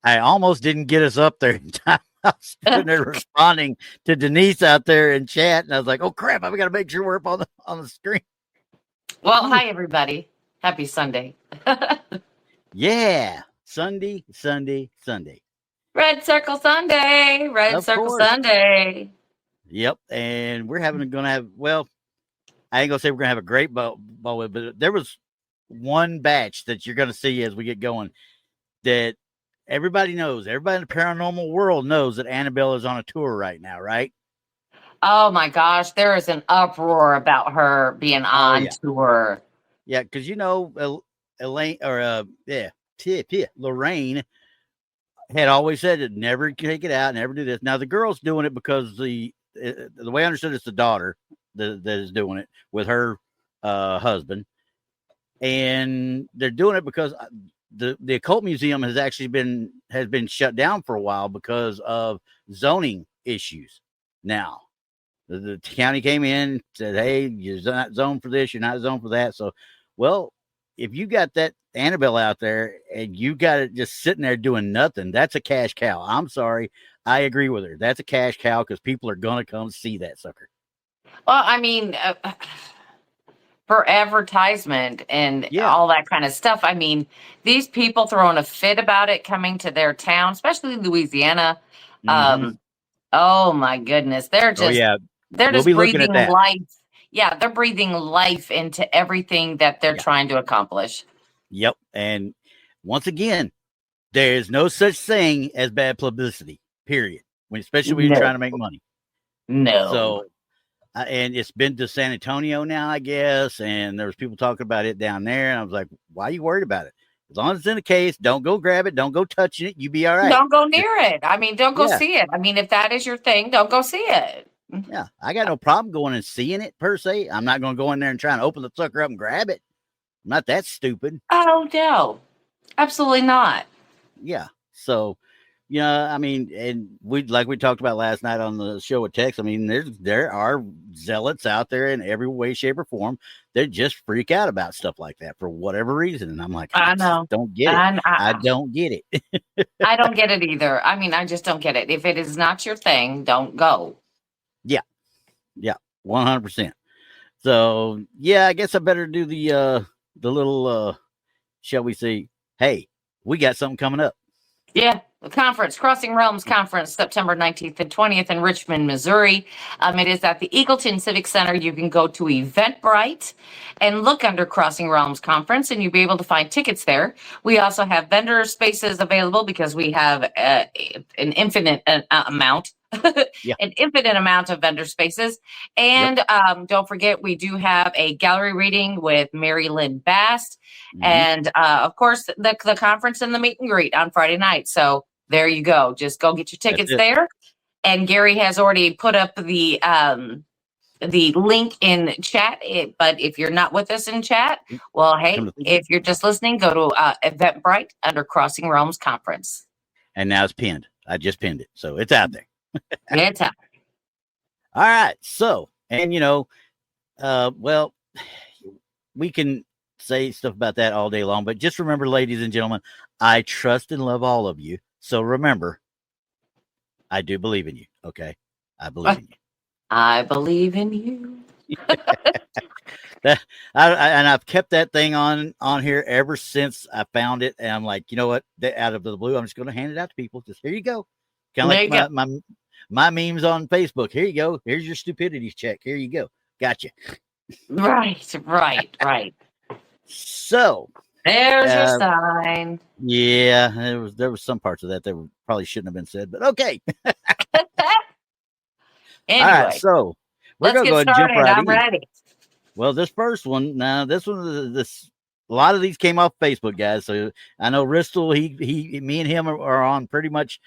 I almost didn't get us up there in time. I was sitting there responding to Denise out there in chat, and I was like, "Oh crap! I've got to make sure we're up on the screen." Well, hi everybody. Happy Sunday. Yeah, Sunday, Sunday, Sunday. Red Circle Sunday. Red Of Circle course. Sunday. Yep, and we're gonna have. Well, I ain't gonna say we're gonna have a great ball, but there was one batch that you're gonna see as we get going that everybody knows. Everybody in the paranormal world knows that Annabelle is on a tour right now, right? Oh my gosh, there is an uproar about her being Oh on yeah, tour. yeah, because Elaine or Lorraine had always said it never take it out, never do this. Now the girl's doing it because the way I understood it's the daughter that is doing it with her husband, and they're doing it because the occult museum has been shut down for a while because of zoning issues. Now the county came in, said, "Hey, you're not zoned for this, you're not zoned for that." So, well, if you got that Annabelle out there and you got it just sitting there doing nothing, that's a cash cow. I'm sorry, I agree with her. That's a cash cow because people are gonna come see that sucker. Well, I mean, for advertisement and Yeah. all that kind of stuff. I mean, these people throwing a fit about it coming to their town, especially Louisiana. Mm-hmm. Oh my goodness, Oh yeah. they're We'll just be looking at breathing that. life. Yeah, they're breathing life into everything that they're Yeah. trying to accomplish. Yep. And once again, there is no such thing as bad publicity. Period. Especially when you're No, trying to make money. no. So, and it's been to San Antonio now, I guess. And there was people talking about it down there, and I was like, "Why are you worried about it? As long as it's in the case, don't go grab it, don't go touching it. You be all right." Don't go near it. I mean, don't go Yeah, see it. I mean, if that is your thing, don't go see it. yeah. I got no problem going and seeing it per se. I'm not going to go in there and try and open the sucker up and grab it. I'm not that stupid. Oh no, absolutely not. Yeah. So, I mean, and we talked about last night on the show with Tex. I mean, there are zealots out there in every way, shape, or form that just freak out about stuff like that for whatever reason. And I'm like, I I just know. don't get it. And I don't get it. I don't get it either. I mean, I just don't get it. If it is not your thing, don't go. Yeah. Yeah. 100%. So yeah, I guess I better do the little shall we say, hey, we got something coming up. Yeah, the conference, Crossing Realms Conference, September 19th and 20th in Richmond, Missouri. It is at the Eagleton Civic Center. You can go to Eventbrite and look under Crossing Realms Conference, and you'll be able to find tickets there. We also have vendor spaces available because we have an infinite amount. Yeah. An infinite amount of vendor spaces. And don't forget, we do have a gallery reading with Mary Lynn Bast. Mm-hmm. And of course, the conference and the meet and greet on Friday night. So there you go. Just go get your tickets there. And Gary has already put up the link in chat. But if you're not with us in chat, well, hey, if you're just listening, go to Eventbrite under Crossing Realms Conference. And now it's pinned. I just pinned it. So it's out there. It's out. All right. So, and well, we can say stuff about that all day long, but just remember, ladies and gentlemen, I trust and love all of you. So remember, I do believe in you. Okay. I believe in you. I believe in you. And I've kept that thing on here ever since I found it. And I'm like, you know what? Out of the blue, I'm just going to hand it out to people. Just here you go. Kind of like my memes on Facebook. Here you go. Here's your stupidity check. Here you go. Gotcha. Right. So there's your sign. Yeah, there was some parts of that probably shouldn't have been said, but okay. Anyway, all right, so we're gonna go ahead and jump right I'm ready. Well, this first one, a lot of these came off Facebook, guys. So I know Ristel, me and him are on pretty much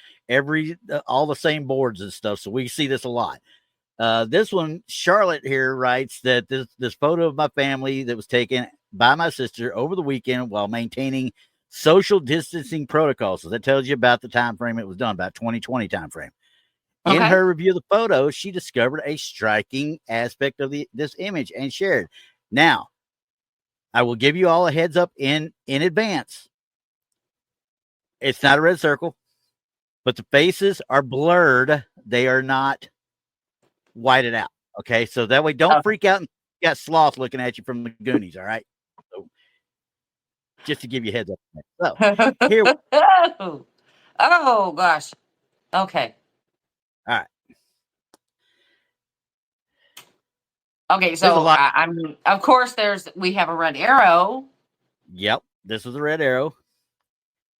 all the same boards and stuff. So we see this a lot. This one, Charlotte here writes that this photo of my family that was taken by my sister over the weekend while maintaining social distancing protocols. So that tells you about the time frame it was done, about 2020 time frame. Okay. In her review of the photo, she discovered a striking aspect of this image and shared. Now, I will give you all a heads up in advance. It's not a red circle. but the faces are blurred. They are not whited out. Okay, so that way, don't freak out and you got sloth looking at you from the Goonies. All right, so just to give you a heads up. So here, oh gosh. Okay. all right. Okay, so I'm of course we have a red arrow. Yep, this is a red arrow.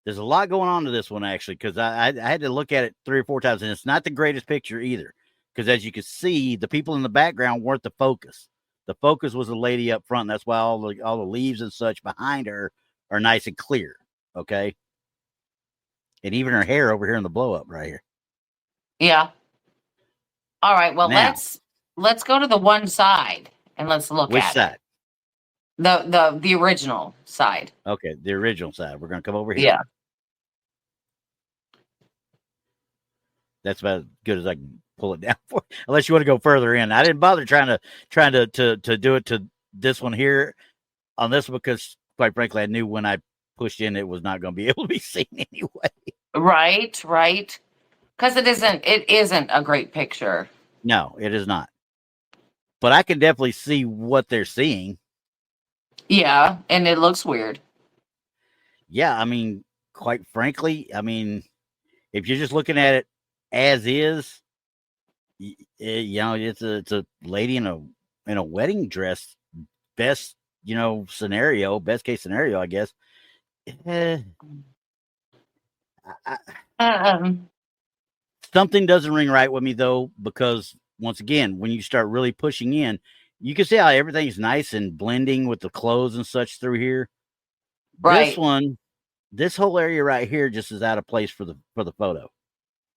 There's a lot going on to this one actually, because I had to look at it 3 or 4 times, and it's not the greatest picture either. Because as you can see, the people in the background weren't the focus. The focus was the lady up front. That's why all the leaves and such behind her are nice and clear. Okay, and even her hair over here in the blow up right here. Yeah. All right. Well, now, let's go to the one side and let's look at which side. The original side. Okay, the original side. We're gonna come over here. Yeah. That's about as good as I can pull it down for. Unless you want to go further in. I didn't bother trying to do it to this one here on this one because, quite frankly, I knew when I pushed in it was not going to be able to be seen anyway. Right. Because it isn't a great picture. No, it is not. But I can definitely see what they're seeing. Yeah, and it looks weird. Yeah, I mean, quite frankly, I mean, if you're just looking at it as is, you know, it's a lady in a wedding dress. Best, scenario, best case scenario, I guess. Something doesn't ring right with me though, because once again, when you start really pushing in, you can see how everything's nice and blending with the clothes and such through here. Right. This whole area right here just is out of place for the photo.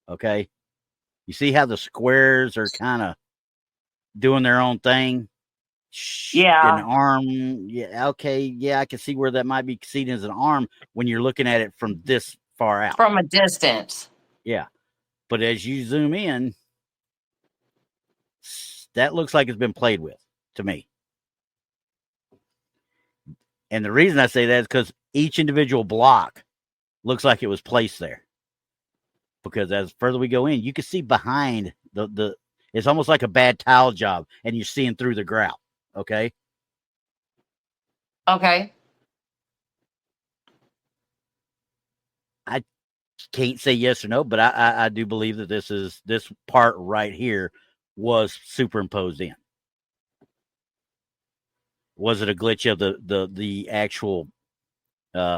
Okay. You see how the squares are kind of doing their own thing? Yeah. An arm. Yeah. Okay. Yeah. I can see where that might be seen as an arm when you're looking at it from this far out. From a distance. Yeah. But as you zoom in, that looks like it's been played with to me. And the reason I say that is because each individual block looks like it was placed there. Because as further we go in, you can see behind the it's almost like a bad tile job, and you're seeing through the grout. Okay. Okay. I can't say yes or no, but I do believe that this part right here was superimposed in. Was it a glitch of the actual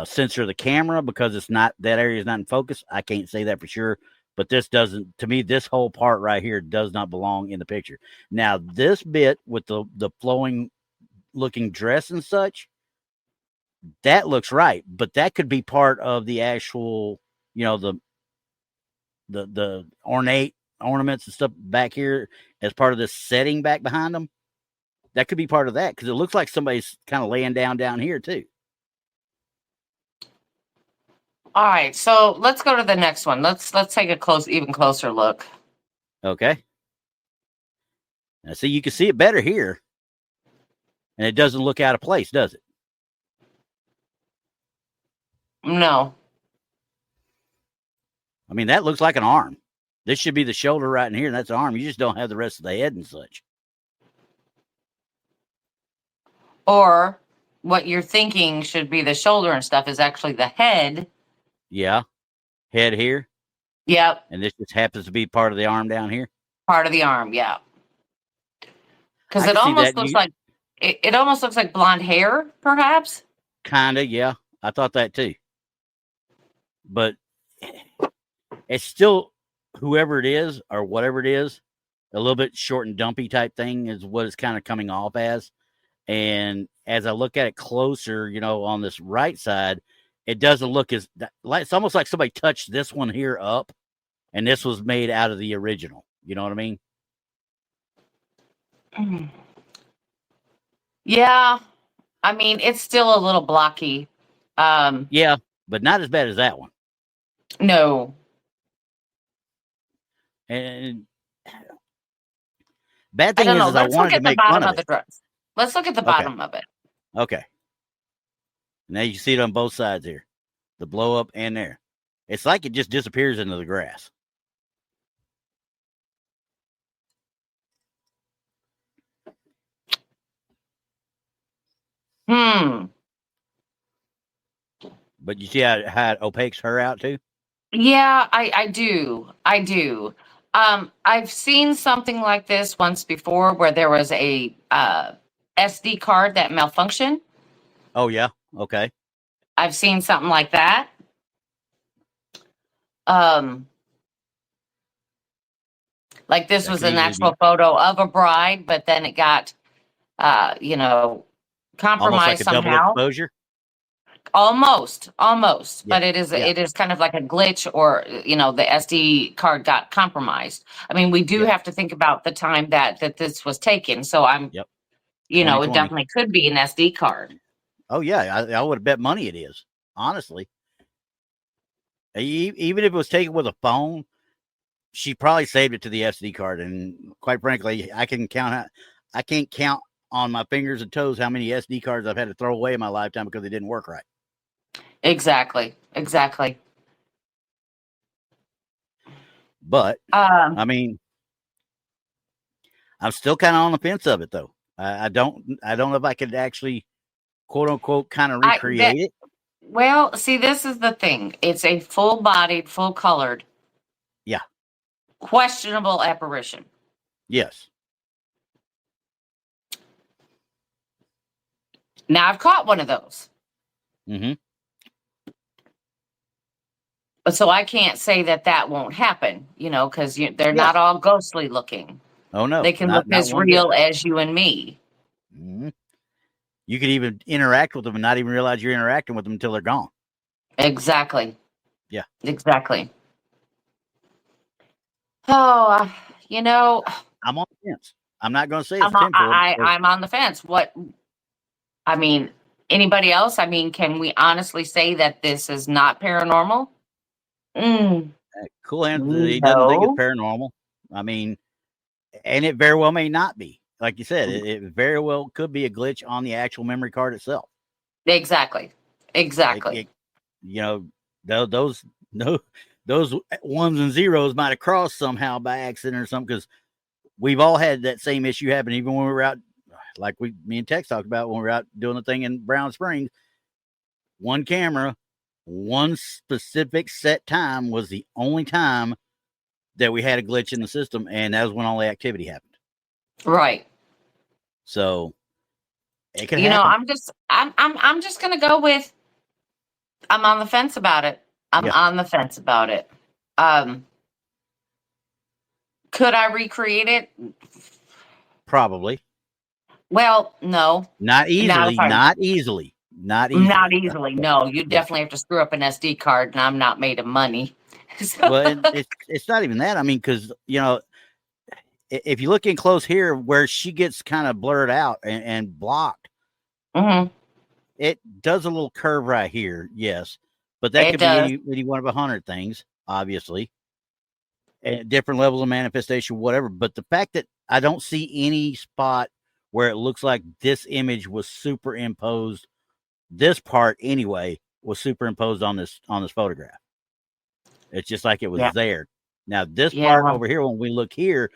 sensor of the camera because it's not, that area is not in focus? I can't say that for sure, but this doesn't, to me, this whole part right here does not belong in the picture. Now, this bit with the flowing looking dress and such, that looks right, but that could be part of the actual, the ornate ornaments and stuff back here as part of this setting back behind them. That could be part of that because it looks like somebody's kind of laying down here too. All right, so let's go to the next one. Let's take a even closer look. Okay. Now, see, you can see it better here, and it doesn't look out of place, does it? No. I mean, that looks like an arm. This should be the shoulder right in here, and that's an arm. You just don't have the rest of the head and such. Or what you're thinking should be the shoulder and stuff is actually the head. Yeah. Head here. Yep. And this just happens to be part of the arm down here. Part of the arm, yeah. Because it almost looks like it almost looks like blonde hair, perhaps. Kinda, yeah. I thought that too. But it's still, whoever it is or whatever it is, a little bit short and dumpy type thing is what it's kind of coming off as. And as I look at it closer, on this right side, it doesn't look as, it's almost like somebody touched this one here up, and this was made out of the original. You know what I mean? Yeah. I mean, it's still a little blocky. Yeah, but not as bad as that one. No. And bad thing is I wanted to make fun of it. Let's look at the bottom of it. Okay. Now you see it on both sides here, the blow up and there. It's like it just disappears into the grass. Hmm. But you see how it opaques her out too? Yeah, I do. I do. I've seen something like this once before where there was a SD card that malfunctioned. Oh yeah. Okay. I've seen something like that. Um, like this That was could an easily actual be photo of a bride, but then it got, you know, almost like compromised a double somehow. exposure. Almost, Yeah. but it Yeah. is kind of like a glitch, or the SD card got compromised. I mean, we do Yeah. have to think about the time that this was taken. So Yep. it 2020. definitely could be an SD card. Oh yeah. I would have bet money it is. Honestly, even if it was taken with a phone, she probably saved it to the SD card. And quite frankly, I can't count on my fingers and toes how many SD cards I've had to throw away in my lifetime because they didn't work right. Exactly. Exactly. But Um, I mean, I'm still kind of on the fence of it though. I don't know if I could actually quote unquote kind of I that recreate it. well, see, this is the thing. It's a full-bodied, full-colored, Yeah. questionable apparition. Yes. Now, I've caught one of those, Mm-hmm. but so I can't say that won't happen. Because they're Yeah. not all ghostly looking. Oh no, They can look not as one bit. real as you and me. Mm-hmm. You could even interact with them and not even realize you're interacting with them until they're gone. Exactly. Yeah. Exactly. Oh, I'm on the fence. I'm not going to say it's I'm on, tinfoil. I'm on the fence. I mean, anybody else? I mean, can we honestly say that this is not paranormal? Mm, Cool Hand, he doesn't think it's no. paranormal. I mean, and it very well may not be. Like you said, it very well could be a glitch on the actual memory card itself. Exactly. Exactly. You know, those no those ones and zeros might have crossed somehow by accident or something, because we've all had that same issue happen, even when we were out, like me and Tex talked about when we were out doing the thing in Brown Springs. One camera, one specific set time was the only time that we had a glitch in the system, and that was when all the activity happened. Right. So it could happen. I'm just gonna go with I'm on the fence about it. I'm Yeah, on the fence about it. Um, could I recreate it? probably Well, no, not not if easily, I'm not easily, not not easily. easily. No, you Yeah. definitely have to screw up an SD card, and I'm not made of money. So, Well, it's not even that. I mean, because if you look in close here, where she gets kind of blurred out and blocked, mhm, it does a little curve right here. Yes, but that it could be does. any one of 100 things, obviously, and different levels of manifestation, whatever. But the fact that I don't see any spot where it looks like this image was superimposed, this part anyway was superimposed on this photograph. It's just like it Yeah, was there. Now this part yeah, over here, when we look here,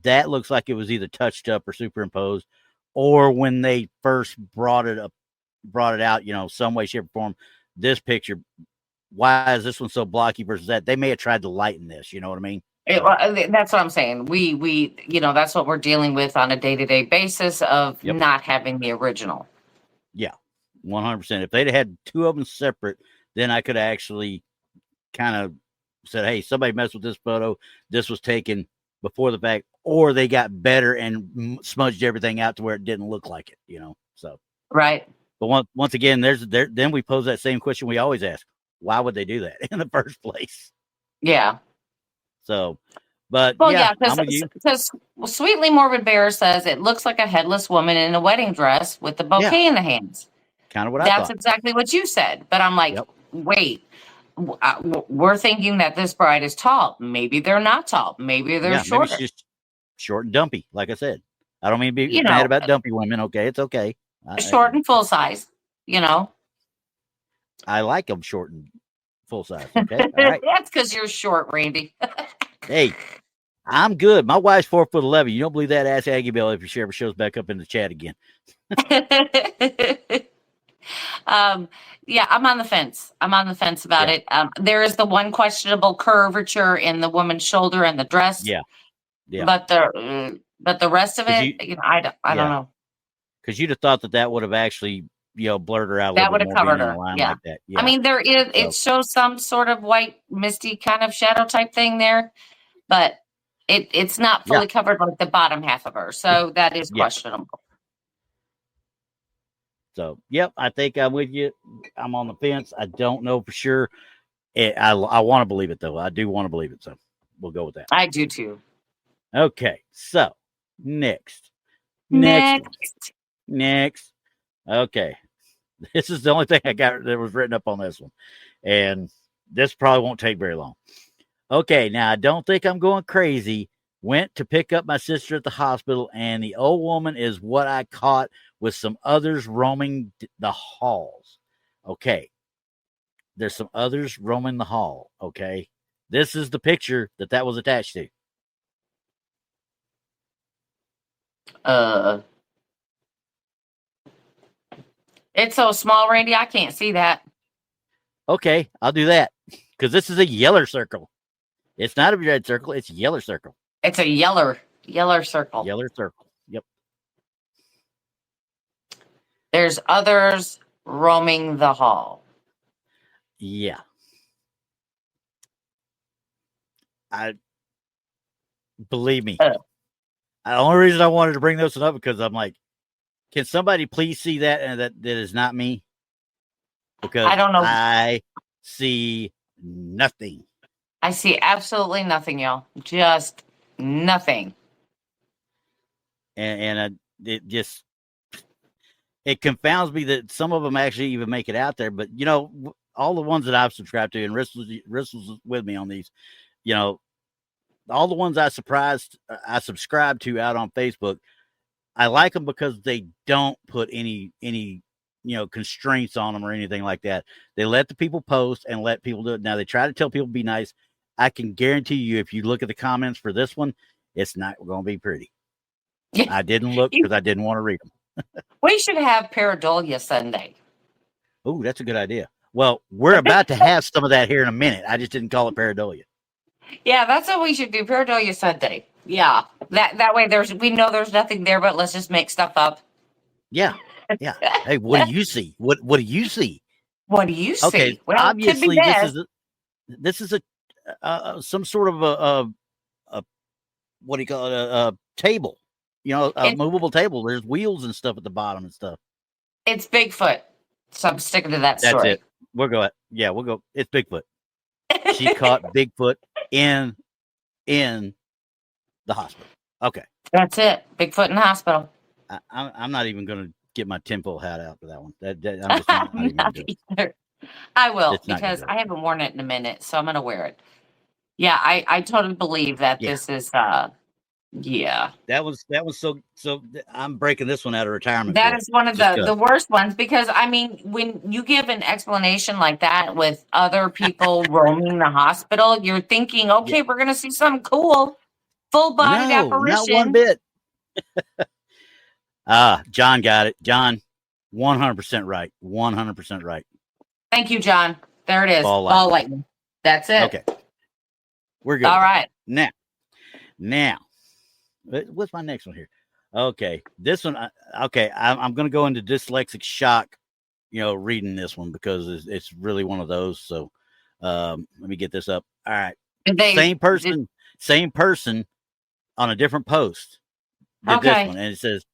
that looks like it was either touched up or superimposed, or when they first brought it out, some way, shape, or form. This picture, why is this one so blocky versus that? They may have tried to lighten this. You know what I mean? So, that's what I'm saying. We that's what we're dealing with on a day-to-day basis of yep, not having the original. yeah, 100%. If they'd had two of them separate, then I could actually kind of said, "Hey, somebody messed with this photo. This was taken before the fact, or they got better and smudged everything out to where it didn't look like it." So, Right. but once again, then we pose that same question we always ask: why would they do that in the first place? Yeah. So, but Well, yeah, yeah, I'm with you. because Sweetly Morbid Bear says it looks like a headless woman in a wedding dress with the Yeah, bouquet in the hands. kind of what I That's thought. exactly what you said. But I'm like, Yep. wait, we're thinking that this bride is tall. Maybe they're not tall. Maybe they're Yeah, maybe shorter. she's just short and dumpy. Like I said, I don't mean to be You mad know, about dumpy women. Okay, it's okay. short and full size. You know, I like them short and full size. Okay, all right. That's because you're short, Randy. Hey, I'm good. My wife's 4'11". You don't believe that? Ask Aggie Bell if she ever shows back up in the chat again. Yeah, I'm on the fence. I'm on the fence about it. There is the one questionable curvature in the woman's shoulder and the dress. Yeah. But the rest of it, I don't know. Because you'd have thought that would have actually, blurred her out a That little would bit have more, being covered in a her. line Yeah. like that. Yeah. I mean, there is. It shows some sort of white, misty kind of shadow type thing there, but it's not fully covered like the bottom half of her. So that is questionable. So, yep, I think I'm with you. I'm on the fence. I don't know for sure. I want to believe it, though. I do want to believe it. So we'll go with that. I do, too. Okay. So, next. Okay. This is the only thing I got that was written up on this one. And this probably won't take very long. Okay. Now, I don't think I'm going crazy. Went to pick up my sister at the hospital, and the old woman is what I caught with some others roaming the halls. Okay. There's some others roaming the hall. Okay. This is the picture that was attached to. It's so small, Randy, I can't see that. Okay, I'll do that. Because this is a yeller circle. It's not a red circle, it's a yeller circle. It's a yeller circle. Yeller circle. Yep. There's others roaming the hall. Yeah. Believe me. The only reason I wanted to bring this one up because I'm like, can somebody please see that? And that is not me. Because I don't know. I see nothing. I see absolutely nothing, y'all. Just nothing. And it confounds me that some of them actually even make it out there. But, all the ones that I've subscribed to, and Ristle's with me on these, all the ones I subscribe to out on Facebook, I like them because they don't put any constraints on them or anything like that. They let the people post and let people do it. Now they try to tell people to be nice. I can guarantee you, if you look at the comments for this one, it's not going to be pretty. I didn't look because I didn't want to read them. We should have pareidolia Sunday. Oh, that's a good idea. Well, we're about to have some of that here in a minute. I just didn't call it pareidolia. Yeah, that's what we should do. Pareidolia Sunday. Yeah. That way we know there's nothing there, but let's just make stuff up. Yeah. Yeah. Hey, what do you see? What do you see? What do you see? Okay. Well, obviously this is some sort of a what do you call it? A table, a movable table. There's wheels and stuff at the bottom and stuff. It's Bigfoot. So I'm sticking to that story. That's it. We'll go. It's Bigfoot. She caught Bigfoot in the hospital. Okay. That's it. Bigfoot in the hospital. I'm not even going to get my tinfoil hat out for that one. I'm just not even going to do it. I will, because I haven't worn it in a minute, so I'm going to wear it. Yeah, I totally believe that this is yeah. That was so I'm breaking this one out of retirement. That is one of the worst ones, because I mean, when you give an explanation like that with other people roaming the hospital, you're thinking, okay, we're going to see something cool, full-bodied apparition. Not one bit. John got it. John, 100% right. 100% right. Thank you, John. There it is. Ball lightning. That's it. Okay. We're good. All right. Now, what's my next one here? Okay. This one. Okay. I'm going to go into dyslexic shock, reading this one because it's really one of those. So let me get this up. All right. Same person on a different post did this one. And it says,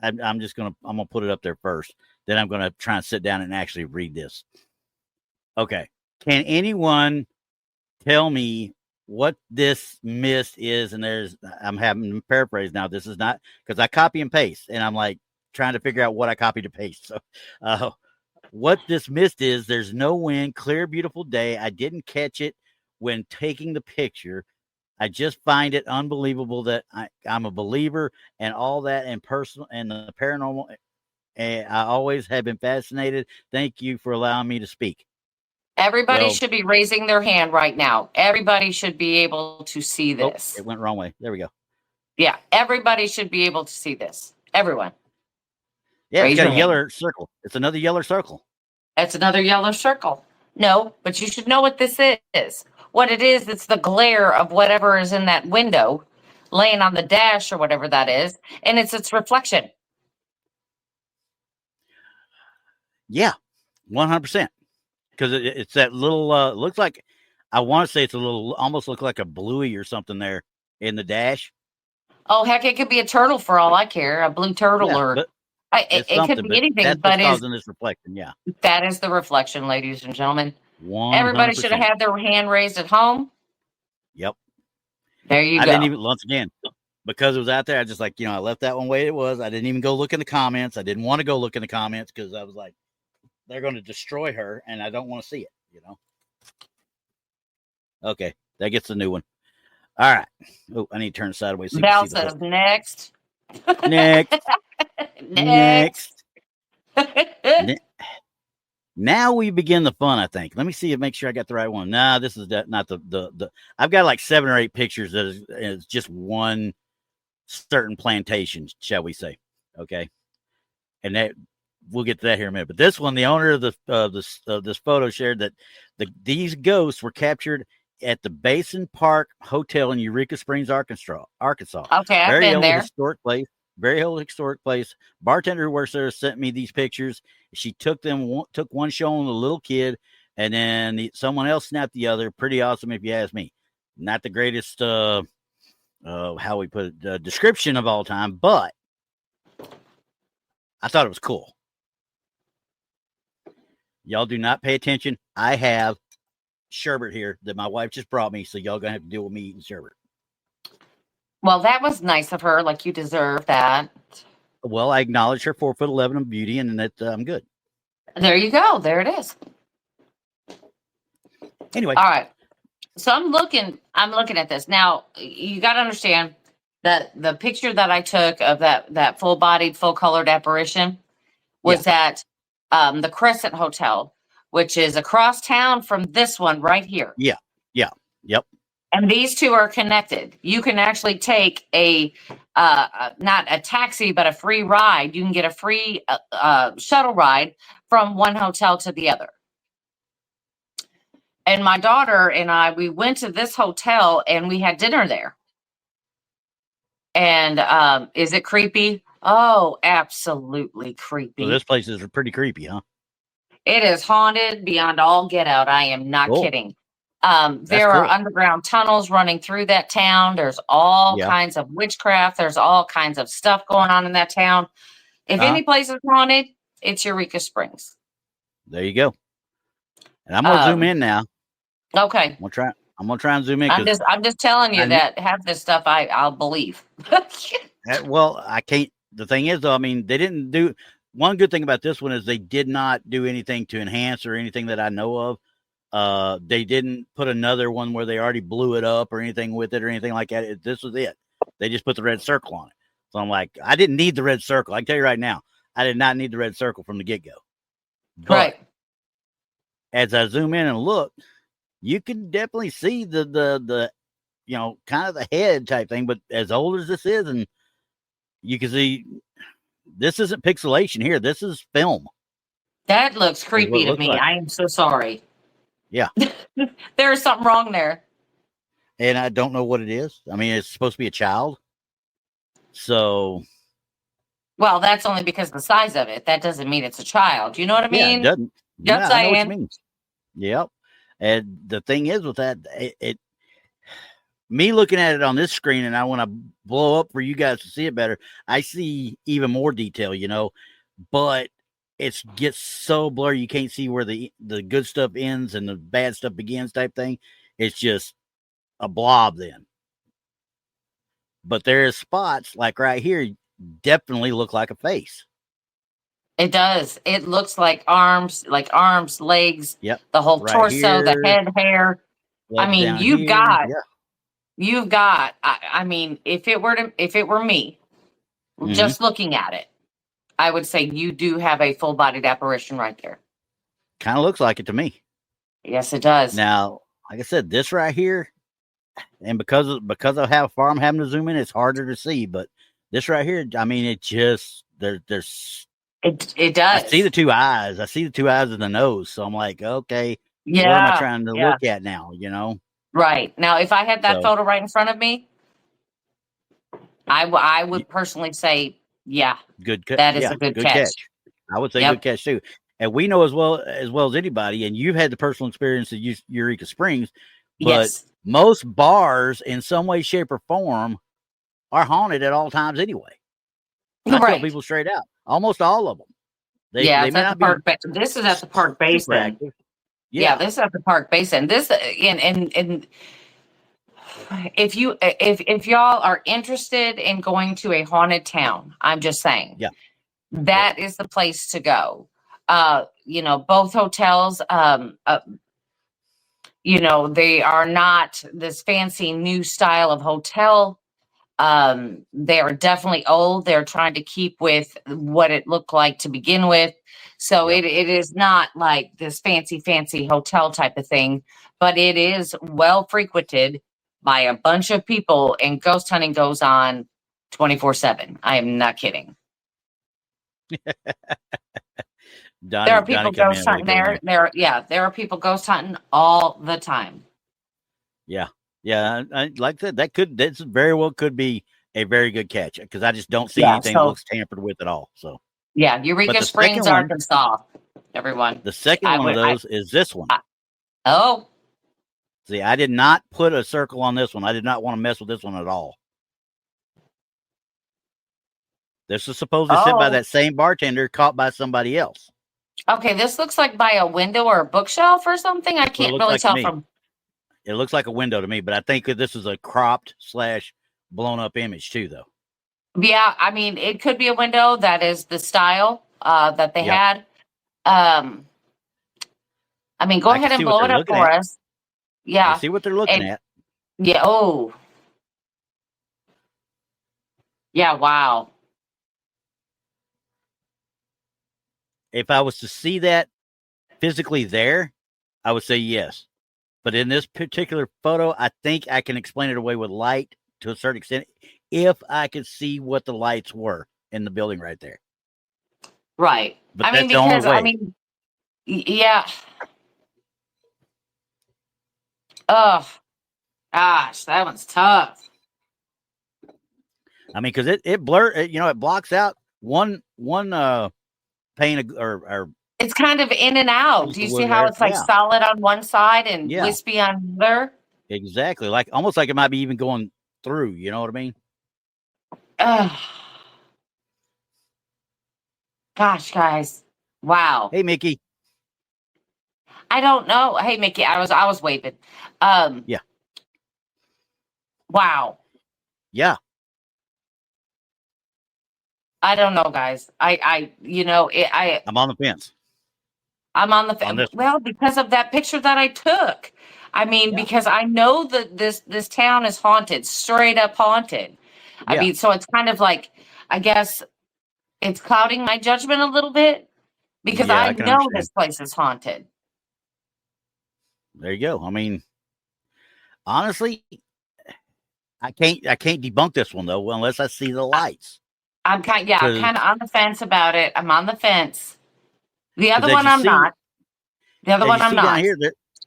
I'm going to put it up there first. Then I'm going to try and sit down and actually read this. Okay. Can anyone tell me what this mist is? And I'm having to paraphrase now. This is not, because I copy and paste, and I'm like trying to figure out what I copied to paste. So what this mist is, there's no wind, clear, beautiful day. I didn't catch it when taking the picture. I just find it unbelievable that I'm a believer and all that, and personal and the paranormal. And I always have been fascinated. Thank you for allowing me to speak. Everybody Well, should be raising their hand right now. Everybody should be able to see oh, this. it went wrong way. There we go. Yeah, everybody should be able to see this. Everyone. Yeah, Raise it's got your a hand. yellow circle. It's another yellow circle. That's another yellow circle. No, but you should know what this is. What it is, it's the glare of whatever is in that window laying on the dash or whatever that is, and it's its reflection. Yeah, 100%. Because it's that little, looks like, I want to say it's a little, almost look like a bluey or something there in the dash. Oh, heck, it could be a turtle for all I care, a blue turtle, Yeah, or but it could be but anything, that's what's but causing this reflection. Yeah, that is the reflection, ladies and gentlemen. Everybody should have 100%. had their hand raised at home. Yep. There you I go. didn't even, once again, because it was out there, I just like, I left that one way it was. I didn't even go look in the comments. I didn't want to go look in the comments because I was like, they're going to destroy her and I don't want to see it, Okay, that gets the new one. All right. Oh, I need to turn sideways. So Val you can see says next. Next. Next. Now we begin the fun, I think. Let me see make sure I got the right one. Nah, this is not the I've got like 7 or 8 pictures that is just one certain plantation, shall we say. Okay. And that we'll get to that here in a minute. But this one, the owner of this photo shared that these ghosts were captured at the Basin Park Hotel in Eureka Springs, Arkansas. Okay, I've been there. Historic place. Very old historic place. Bartender who works there sent me these pictures. She took one showing the little kid, and then someone else snapped the other. Pretty awesome, if you ask me. Not the greatest, how we put it, description of all time, but I thought it was cool. Y'all do not pay attention. I have sherbet here that my wife just brought me, so y'all gonna have to deal with me eating sherbet. Well, that was nice of her. Like, you deserve that. Well, I acknowledge her 4'11" of beauty, and that I'm good. There you go. There it is. Anyway, all right. So I'm looking at this now. You got to understand that the picture that I took of that full-bodied, full-colored apparition was at the Crescent Hotel, which is across town from this one right here. Yeah. Yep. And these two are connected. You can actually take a not a taxi, but a free ride. You can get a free shuttle ride from one hotel to the other. And my daughter and I, we went to this hotel and we had dinner there. And is it creepy? Oh, absolutely creepy. So this place is pretty creepy, huh? It is haunted beyond all get out. I am not kidding. There are underground tunnels running through that town. There's all kinds of witchcraft. There's all kinds of stuff going on in that town. If any place is haunted, it's Eureka Springs. There you go. And I'm gonna zoom in now. Okay. I'm gonna try and zoom in. I'm just telling you that half this stuff I'll believe. Well, I can't. The thing is, though, I mean, they didn't do. One good thing about this one is they did not do anything to enhance or anything that I know of. They didn't put another one where they already blew it up or anything with it or anything like that. This was it. They just put the red circle on it. So I'm like, I didn't need the red circle. I can tell you right now, I did not need the red circle from the get-go. But right. As I zoom in and look, you can definitely see the kind of the head type thing. But as old as this is, and you can see this isn't pixelation here. This is film. That looks creepy to me. Like. I am so sorry. Yeah. There's something wrong there. And I don't know what it is. I mean, it's supposed to be a child. So. Well, that's only because of the size of it. That doesn't mean it's a child. You know what I mean? Yeah, it doesn't. Yes, I know what you mean. Yep. And the thing is with that, me looking at it on this screen, and I want to blow up for you guys to see it better. I see even more detail, but it gets so blurry you can't see where the good stuff ends and the bad stuff begins type thing. It's just a blob then. But there is spots like right here definitely look like a face. It does. It looks like arms, legs, the whole right torso, here, the head, hair. I mean, you've got, I mean, if it were me, just looking at it, I would say you do have a full-bodied apparition right there. Kind of looks like it to me. Yes, it does. Now, like I said, this right here, and because of how far I'm having to zoom in, it's harder to see. But this right here, I mean, it just there's It I see the does. two eyes. I see the two eyes of the nose. So I'm like, okay, what am I Yeah. trying to Yeah. look at now? You know? Right. Now, if I had that So photo right in front of me, I would personally say, yeah, good, that is yeah, a good good catch. catch. I would say good Yep. catch too. And we know as well as anybody, and you've had the personal experience at Eureka Springs, but Yes. most bars in some way, shape, or form are haunted at all times anyway. I tell Right. people straight out, almost all of them. Yeah, They it's may at the not be park. This is at the park super basin. active. Yeah, Yeah, this is at the park basin. This and if y'all are interested in going to a haunted town, I'm just saying yeah, yep, that is the place to go. Both hotels, they are not this fancy new style of hotel. They are definitely old. They're trying to keep with what it looked like to begin with. So yep. it is not like this fancy hotel type of thing, but it is well frequented by a bunch of people, and ghost hunting goes on 24/7. I am not kidding. There are Donnie people come in ghost with a hunting good there. one. There are people ghost hunting all the time. Yeah, yeah. Like I said, that's very well could be a very good catch because I just don't see Yeah. anything that So looks tampered with at all. So, yeah, but Eureka Springs, Arkansas. Everyone, the second I one of would. those is this one. Oh, See, I did not put a circle on this one. I did not want to mess with this one at all. This is supposedly sent by oh. that same bartender, caught by somebody else. Okay, this looks like by a window or a bookshelf or something. I That's what it can't looks really like to tell me. from. It looks like a window to me, but I think that this is a cropped / blown up image too, though. Yeah, I mean, it could be a window. That is the style that they Yep, had. I mean, go I can ahead and see what blow they're it up looking for at. us. I Yeah, see what they're looking and at. yeah. Oh, yeah. Wow. If I was to see that physically there, I would say yes. But in this particular photo, I think I can explain it away with light to a certain extent if I could see what the lights were in the building right there. Right. But I mean, that's the only because I way. mean, yeah. Oh, gosh, that one's tough. I mean, because it it blocks out one pane or It's kind of in and out. piece Do of you see wood how there. it's like Yeah, solid on one side and yeah, wispy on the other? exactly. Like almost like it might be even going through. You know what I mean? Ugh. Gosh, guys. Wow. Hey, Mickey. I don't know. Hey, Mickey, I was waving. Um, Yeah, wow. yeah. I don't know, guys. I'm on the fence I'm on the on this one. well because of that picture that I took. I mean, Yeah, because I know that this town is haunted, straight up haunted. I yeah, mean, so it's kind of like, I guess it's clouding my judgment a little bit because yeah. I I can know understand. this place is haunted. There you go. I mean, honestly, I can't debunk this one though unless I see the I, lights. I'm Because kind of on the fence about it. I'm on the fence. The other as one, you I'm see not. The other one, I'm down not. here,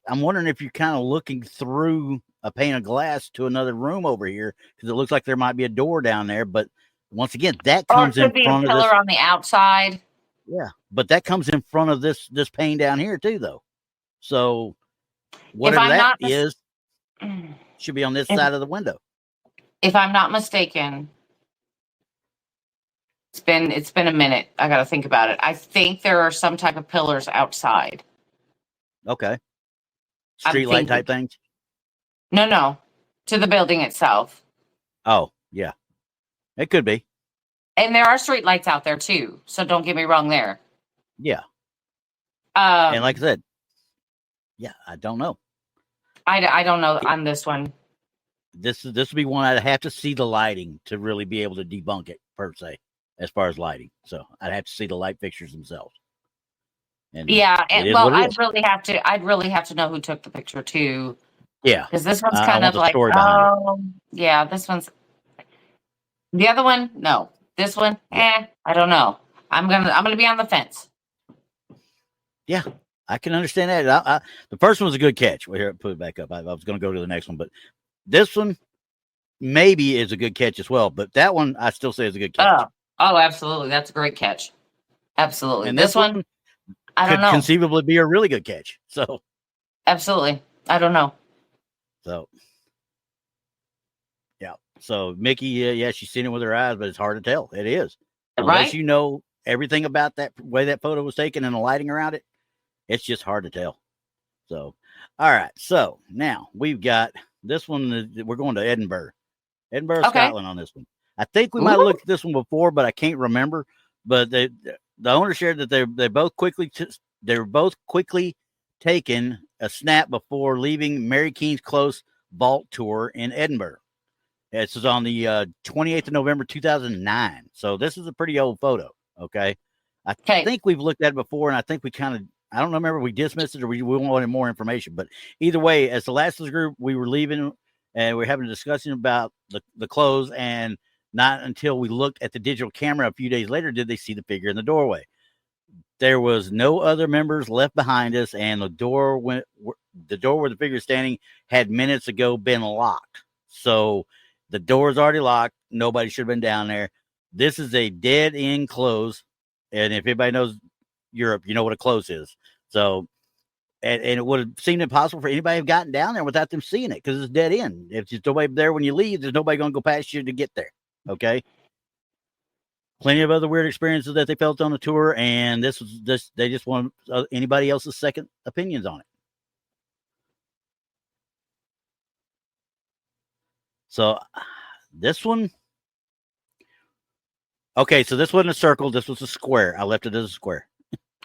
I'm wondering if you're kind of looking through a pane of glass to another room over here because it looks like there might be a door down there. But once again, that Or it comes in could be a front of pillar this. on the outside. Yeah, but that comes in front of this pane down here too, though. So If whatever I'm that not mis- is should be on this if, side of the window. if I'm not mistaken, it's been a minute. I got to think about it. I think there are some type of pillars outside. Okay, I'm street light thinking. type things. No, to the building itself. Oh yeah, it could be. And there are street lights out there too. So don't get me wrong there. Yeah, and like I Um, said, yeah, I don't know. I don't know on this one. This would be one I'd have to see the lighting to really be able to debunk it per se, as far as lighting. So I'd have to see the light fixtures themselves. And Yeah, it is well, what it I'd is. really have to know who took the picture too, Yeah. because this one's I kind want of the like, story behind it. oh, yeah, this one's the other one. No, this one, Yeah. I don't know. I'm gonna be on the fence. Yeah. I can understand that. The first one's a good catch. Well, here, put it back up. I was going to go to the next one, but this one maybe is a good catch as well. But that one, I still say is a good catch. Oh, absolutely, that's a great catch. Absolutely, And this one, I don't could know. conceivably be a really good catch. So, Absolutely, I don't know. so yeah. So Mickey, yeah, she's seen it with her eyes, but it's hard to tell. It is, unless Right? you know everything about that way that photo was taken and the lighting around it. It's just hard to tell. So, all right. So now we've got this one. We're going to Edinburgh, Okay. Scotland on this one. I think we might have Ooh. looked at this one before, but I can't remember. But the owner shared that they both quickly were both quickly taken a snap before leaving Mary King's Close Vault tour in Edinburgh. This is on the 28th of November 2009. So this is a pretty old photo. Okay. I think we've looked at it before, and I think we kind of, I don't remember if we dismissed it or we wanted more information. But either way, as the last of the group, we were leaving and we are having a discussion about the clothes. And not until we looked at the digital camera a few days later did they see the figure in the doorway. There was no other members left behind us, and the door where the figure is standing had minutes ago been locked. So the door is already locked. Nobody should have been down there. This is a dead end close. And if anybody knows Europe, you know what a close is. So, and it would have seemed impossible for anybody to have gotten down there without them seeing it because it's dead end. If there's nobody there when you leave, there's nobody going to go past you to get there. Okay. Plenty of other weird experiences that they felt on the tour. And this was this, they just want anybody else's second opinions on it. So this one, okay, so this wasn't a circle. This was a square. I left it as a square.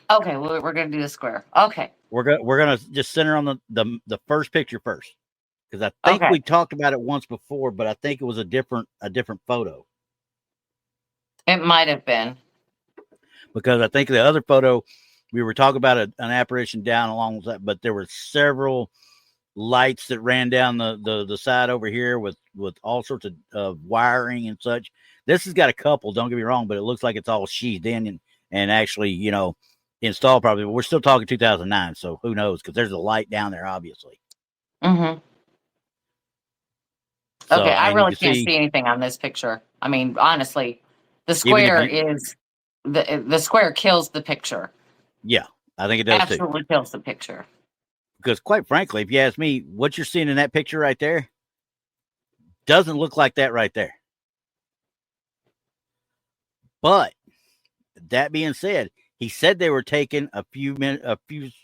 Okay, well, we're gonna do the square. Okay, we're gonna just center on the first picture first because I think we talked about it once before, but I think it was a different photo. It might have been because I think the other photo we were talking about an apparition down along that, but there were several lights that ran down the side over here with all sorts of wiring and such. This has got a couple, don't get me wrong, but it looks like it's all sheathed in and actually, installed probably. But we're still talking 2009, so who knows? Because there's a light down there, obviously. Mm-hmm. So, okay, I really can't see anything on this picture. I mean, honestly, the square is the square kills the picture. Yeah, I think it does absolutely kills the picture. Because quite frankly, if you ask me, what you're seeing in that picture right there doesn't look like that right there. But that being said, he said they were taken a few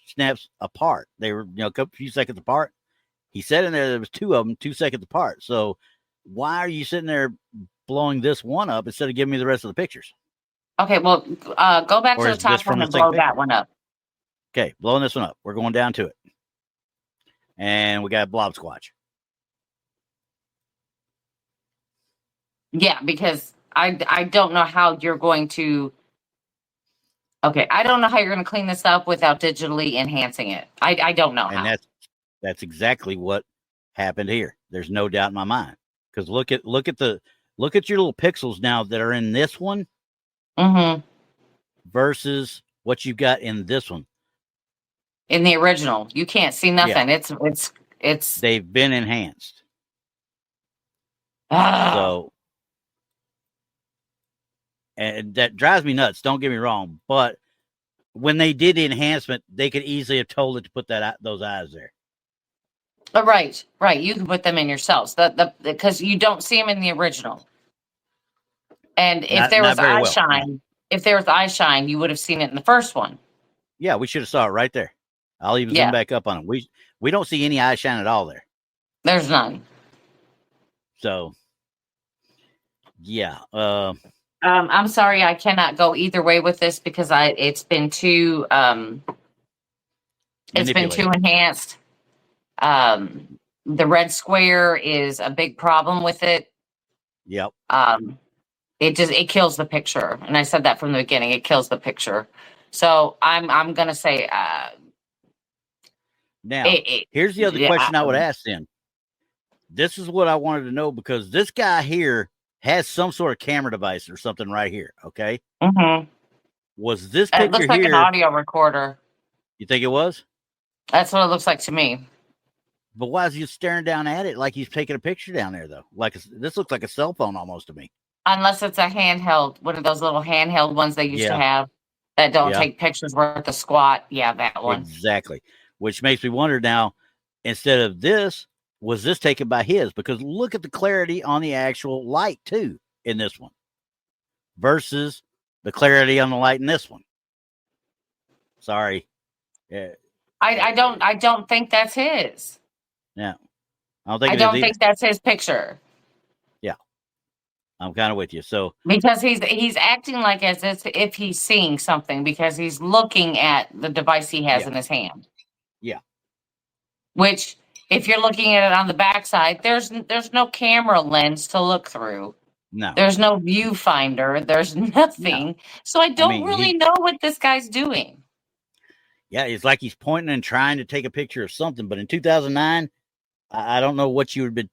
snaps apart. They were, a few seconds apart. He said in there was two of them, 2 seconds apart. So why are you sitting there blowing this one up instead of giving me the rest of the pictures? Okay, well, go back to the top one and blow that one up. Okay, blowing this one up. We're going down to it. And we got Blob Squatch. Yeah, because I don't know how you're going to. Okay, I don't know how you're going to clean this up without digitally enhancing it. I don't know how. And that's exactly what happened here. There's no doubt in my mind. Because look at your little pixels now that are in this one versus what you've got in this one. In the original, you can't see nothing. Yeah. It's they've been enhanced. So, and that drives me nuts. Don't get me wrong, but when they did the enhancement, they could easily have told it to put those eyes there. Right. You can put them in yourselves. Because you don't see them in the original. And if there was eye shine, you would have seen it in the first one. Yeah, we should have saw it right there. I'll even zoom back up on it. We don't see any eye shine at all there. There's none. So, yeah. I'm sorry, I cannot go either way with this because it's been too enhanced. The red square is a big problem with it. Yep. It kills the picture, and I said that from the beginning. It kills the picture. So I'm gonna say Now, here's the other question I would ask then. This is what I wanted to know, because this guy here has some sort of camera device or something right here. Okay. Mm-hmm. Was this It picture looks like an here? audio recorder. You think it was? That's what it looks like to me. But why is he staring down at it like he's taking a picture down there, though? Like, this looks like a cell phone almost to me. Unless it's a handheld, one of those little handheld ones they used to have that don't take pictures worth a squat. Yeah, that one. Exactly. Which makes me wonder now, instead of this, was this taken by his? Because look at the clarity on the actual light, too, in this one versus the clarity on the light in this one. Sorry. Yeah. I don't think that's his. Yeah. I don't think that's his picture. Yeah. I'm kind of with you. So because he's acting like as if he's seeing something because he's looking at the device he has in his hand. Yeah. Which, if you're looking at it on the backside, there's no camera lens to look through. No. There's no viewfinder. There's nothing. No. So I don't really know what this guy's doing. Yeah, it's like he's pointing and trying to take a picture of something. But in 2009, I don't know what you would be.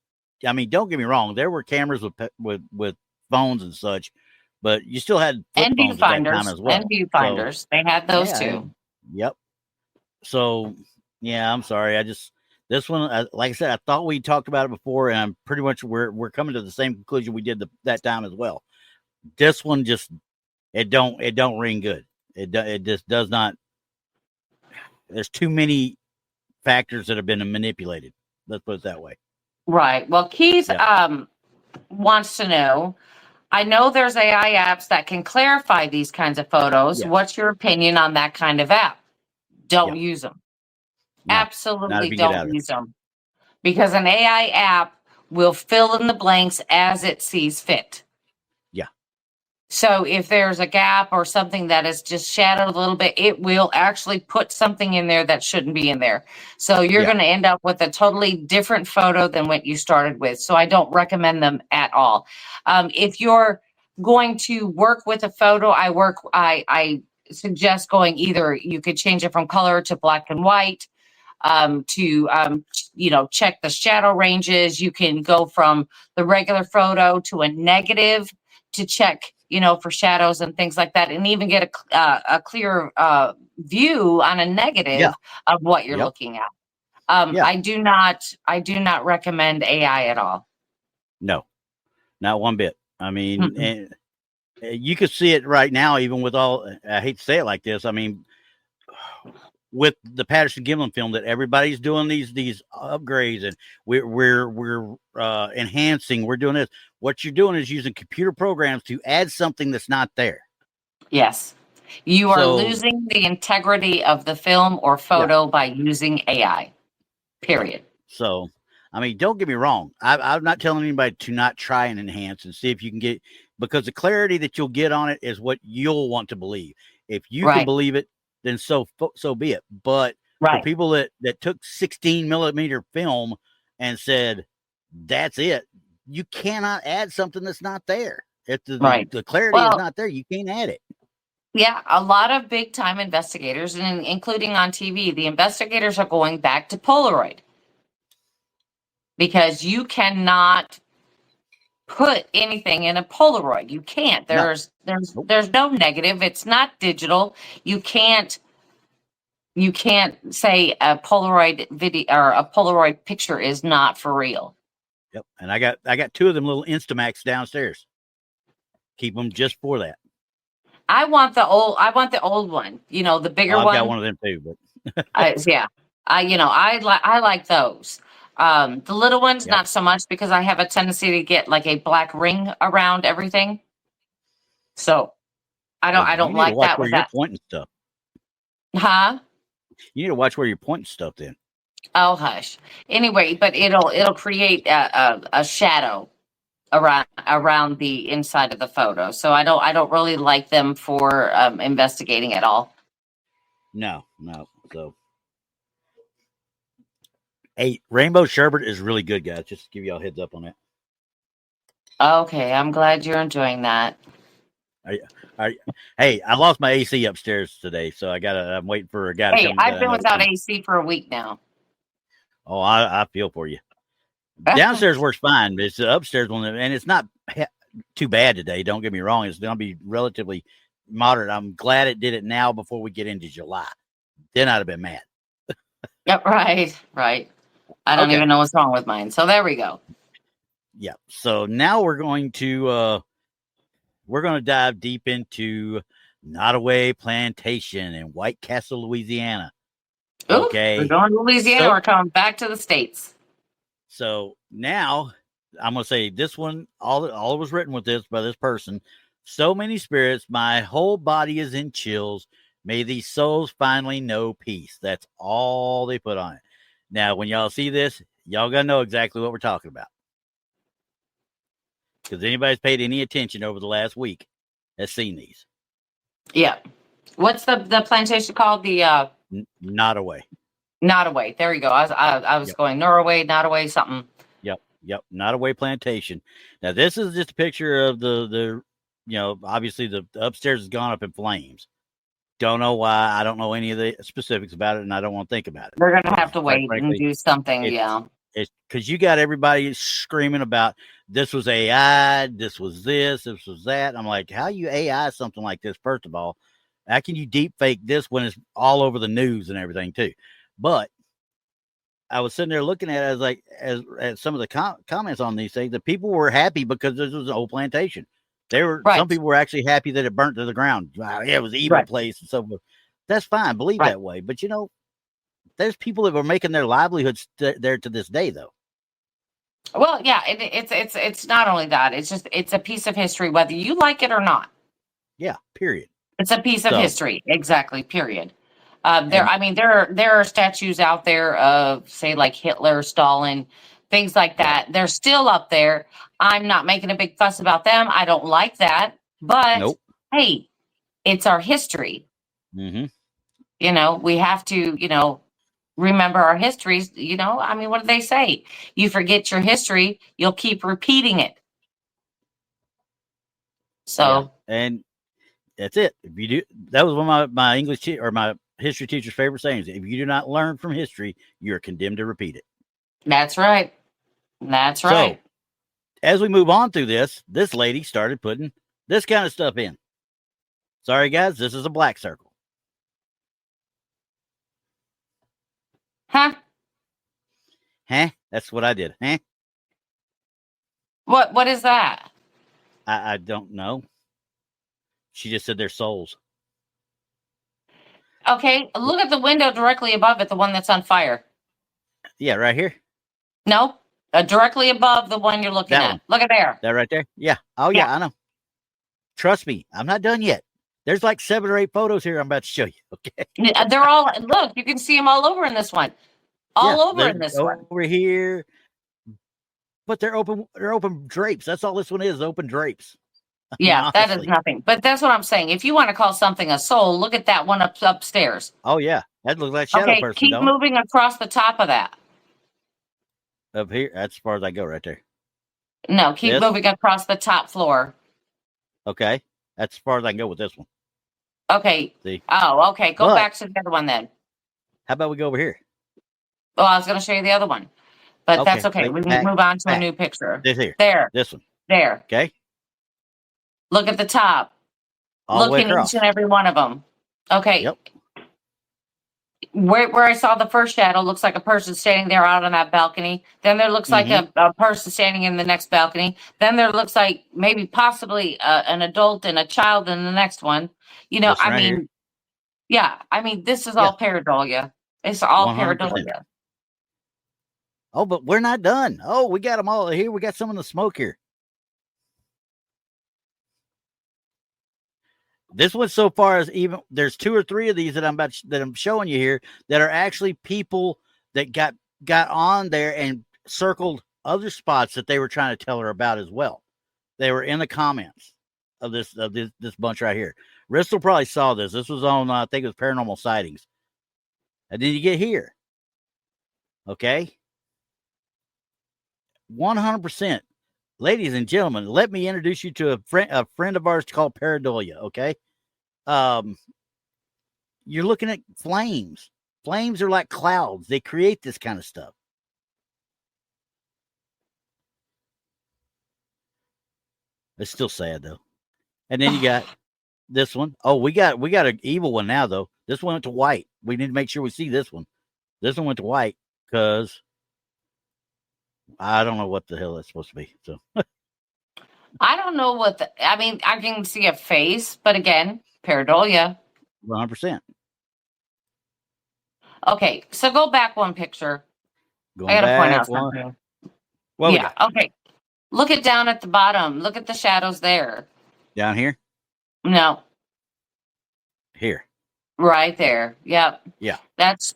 I mean, don't get me wrong. There were cameras with phones and such, but you still had flip phones at that time as well. And viewfinders. So, they had those too. Yep. So, yeah, I'm sorry. This one, like I said, I thought we talked about it before, and I'm pretty much we're coming to the same conclusion we did that time as well. This one just it don't ring good. It just does not. There's too many factors that have been manipulated. Let's put it that way. Right. Well, Keith wants to know. I know there's AI apps that can clarify these kinds of photos. Yeah. What's your opinion on that kind of app? Don't use them. No, absolutely don't use them. Because an AI app will fill in the blanks as it sees fit. Yeah. So if there's a gap or something that is just shadowed a little bit, it will actually put something in there that shouldn't be in there. So you're going to end up with a totally different photo than what you started with. So I don't recommend them at all. If you're going to work with a photo, I suggest going either you could change it from color to black and white. Check the shadow ranges. You can go from the regular photo to a negative to check, for shadows and things like that, and even get a clear view on a negative of what you're looking at. I do not recommend AI at all. No, not one bit. I mean, and you could see it right now, even with all. I hate to say it like this. I mean, with the Patterson-Gimlin film, that everybody's doing these upgrades, and we're enhancing. We're doing this. What you're doing is using computer programs to add something that's not there. Yes, you are losing the integrity of the film or photo by using AI. Period. So, I mean, don't get me wrong. I'm not telling anybody to not try and enhance and see if you can get, because the clarity that you'll get on it is what you'll want to believe. If you can believe it, then so be it. But for people that took 16 millimeter film and said, that's it, you cannot add something that's not there. If the clarity is not there, you can't add it. Yeah, a lot of big time investigators, and including on TV, the investigators are going back to Polaroid because you cannot put anything in a Polaroid. You can't. There's no negative. It's not digital. You can't say a Polaroid video or a Polaroid picture is not for real. Yep. And I got two of them little Instamax downstairs. Keep them just for that. I want the old one, the bigger one. I've got one of them too, but I like those. The little ones, not so much, because I have a tendency to get like a black ring around everything. So I don't like that with that. Pointing stuff. Huh? You need to watch where you're pointing stuff then. Oh, hush. Anyway, but it'll create a shadow around the inside of the photo. So I don't really like them for investigating at all. No. So, hey, Rainbow Sherbet is really good, guys. Just to give y'all a heads up on that. Okay, I'm glad you're enjoying that. Are you, hey, I lost my AC upstairs today, so I'm waiting for a guy to Hey, come. I've been without AC for a week now. Oh, I feel for you. Downstairs works fine, but it's the upstairs one, and it's not too bad today. Don't get me wrong; it's going to be relatively moderate. I'm glad it did it now before we get into July. Then I'd have been mad. Yep, right. I don't even know what's wrong with mine. So there we go. Yeah. So now we're going to dive deep into Nottoway Plantation in White Castle, Louisiana. Ooh, Okay. we're going to Louisiana. We're coming back to the States. So now I'm going to say this one, all was written with this by this person. So many spirits, my whole body is in chills. May these souls finally know peace. That's all they put on it. Now, when y'all see this, y'all got to know exactly what we're talking about. Because anybody's paid any attention over the last week has seen these. Yeah. What's the plantation called? The Nottoway. Nottoway. There you go. I was going Norway, Nottoway, something. Yep. Nottoway Plantation. Now, this is just a picture of the obviously the upstairs has gone up in flames. Don't know why. I don't know any of the specifics about it, and I don't want to think about it. They're going to have to wait and do something. It's because you got everybody screaming about this was AI, this was this was that. I'm like, how you AI something like this? First of all, how can you deep fake this when it's all over the news and everything too? But I was sitting there looking at it, I was like, as some of the comments on these things, the people were happy because this was an old plantation. Some people were actually happy that it burnt to the ground. Wow, yeah, it was an evil place and so forth. That's fine, believe that way. But there's people that were making their livelihoods there to this day, though. Well, yeah, it's not only that; it's a piece of history, whether you like it or not. Yeah. Period. It's a piece of history, exactly. Period. There are statues out there of, say, like Hitler, Stalin, things like that. They're still up there. I'm not making a big fuss about them. I don't like that, but hey, it's our history. Mm-hmm. We have to, remember our histories. What do they say? You forget your history, you'll keep repeating it. So, and that's it. If you do, that was one of my English or my history teacher's favorite sayings. If you do not learn from history, you're condemned to repeat it. That's right. That's right. So, as we move on through this lady started putting this kind of stuff in. Sorry, guys, this is a black circle. Huh? That's what I did. What is that? I don't know. She just said they're souls. Okay, look at the window directly above it, the one that's on fire. Yeah, right here. No, directly above the one you're looking at. Look at there. That right there? Yeah. Oh, yeah, I know. Trust me, I'm not done yet. There's like 7 or 8 photos here I'm about to show you. Okay. They're all, look, you can see them all over in this one. All over in this one. Over here. But they're open drapes. That's all this one is, open drapes. Yeah, that is nothing. But that's what I'm saying. If you want to call something a soul, look at that one upstairs. Oh, yeah. That looks like shadow person. Keep moving across the top of that. Up here, that's as far as I go right there. No, keep moving across the top floor. Okay. That's as far as I can go with this one. Okay. See? Oh, okay. Go back to the other one then. How about we go over here? Well, I was going to show you the other one. But that's okay. We can move on to a new picture. This here. There. This one. There. Okay. Look at the top. Look at each and every one of them. Okay. Yep. Where I saw the first shadow looks like a person standing there out on that balcony. Then there looks like a person standing in the next balcony. Then there looks like maybe possibly an adult and a child in the next one. This is all pareidolia. It's all 100%. Pareidolia. Oh, but we're not done. Oh, we got them all here. We got some in the smoke here. This one so far is even there's 2 or 3 of these that I'm showing you here that are actually people that got on there and circled other spots that they were trying to tell her about as well. They were in the comments of this bunch right here. Bristol probably saw this. This was on I think it was Paranormal Sightings. And then you get here. Okay. 100%. ladies and gentlemen, let me introduce you to a friend of ours called Pareidolia. Okay, you're looking at flames. Flames are like clouds; they create this kind of stuff. It's still sad though. And then you got this one. Oh, we got an evil one now though. This one went to white. We need to make sure we see this one. This one went to white because I don't know what the hell that's supposed to be. So I don't know what I mean, I can see a face, but again, pareidolia. 100%. Okay, so go back one picture. Going I got to point back out one. something. What we Yeah, got? okay. Look at down at the bottom. Look at the shadows there. Down here? No, Here. right there. Yep. Yeah. That's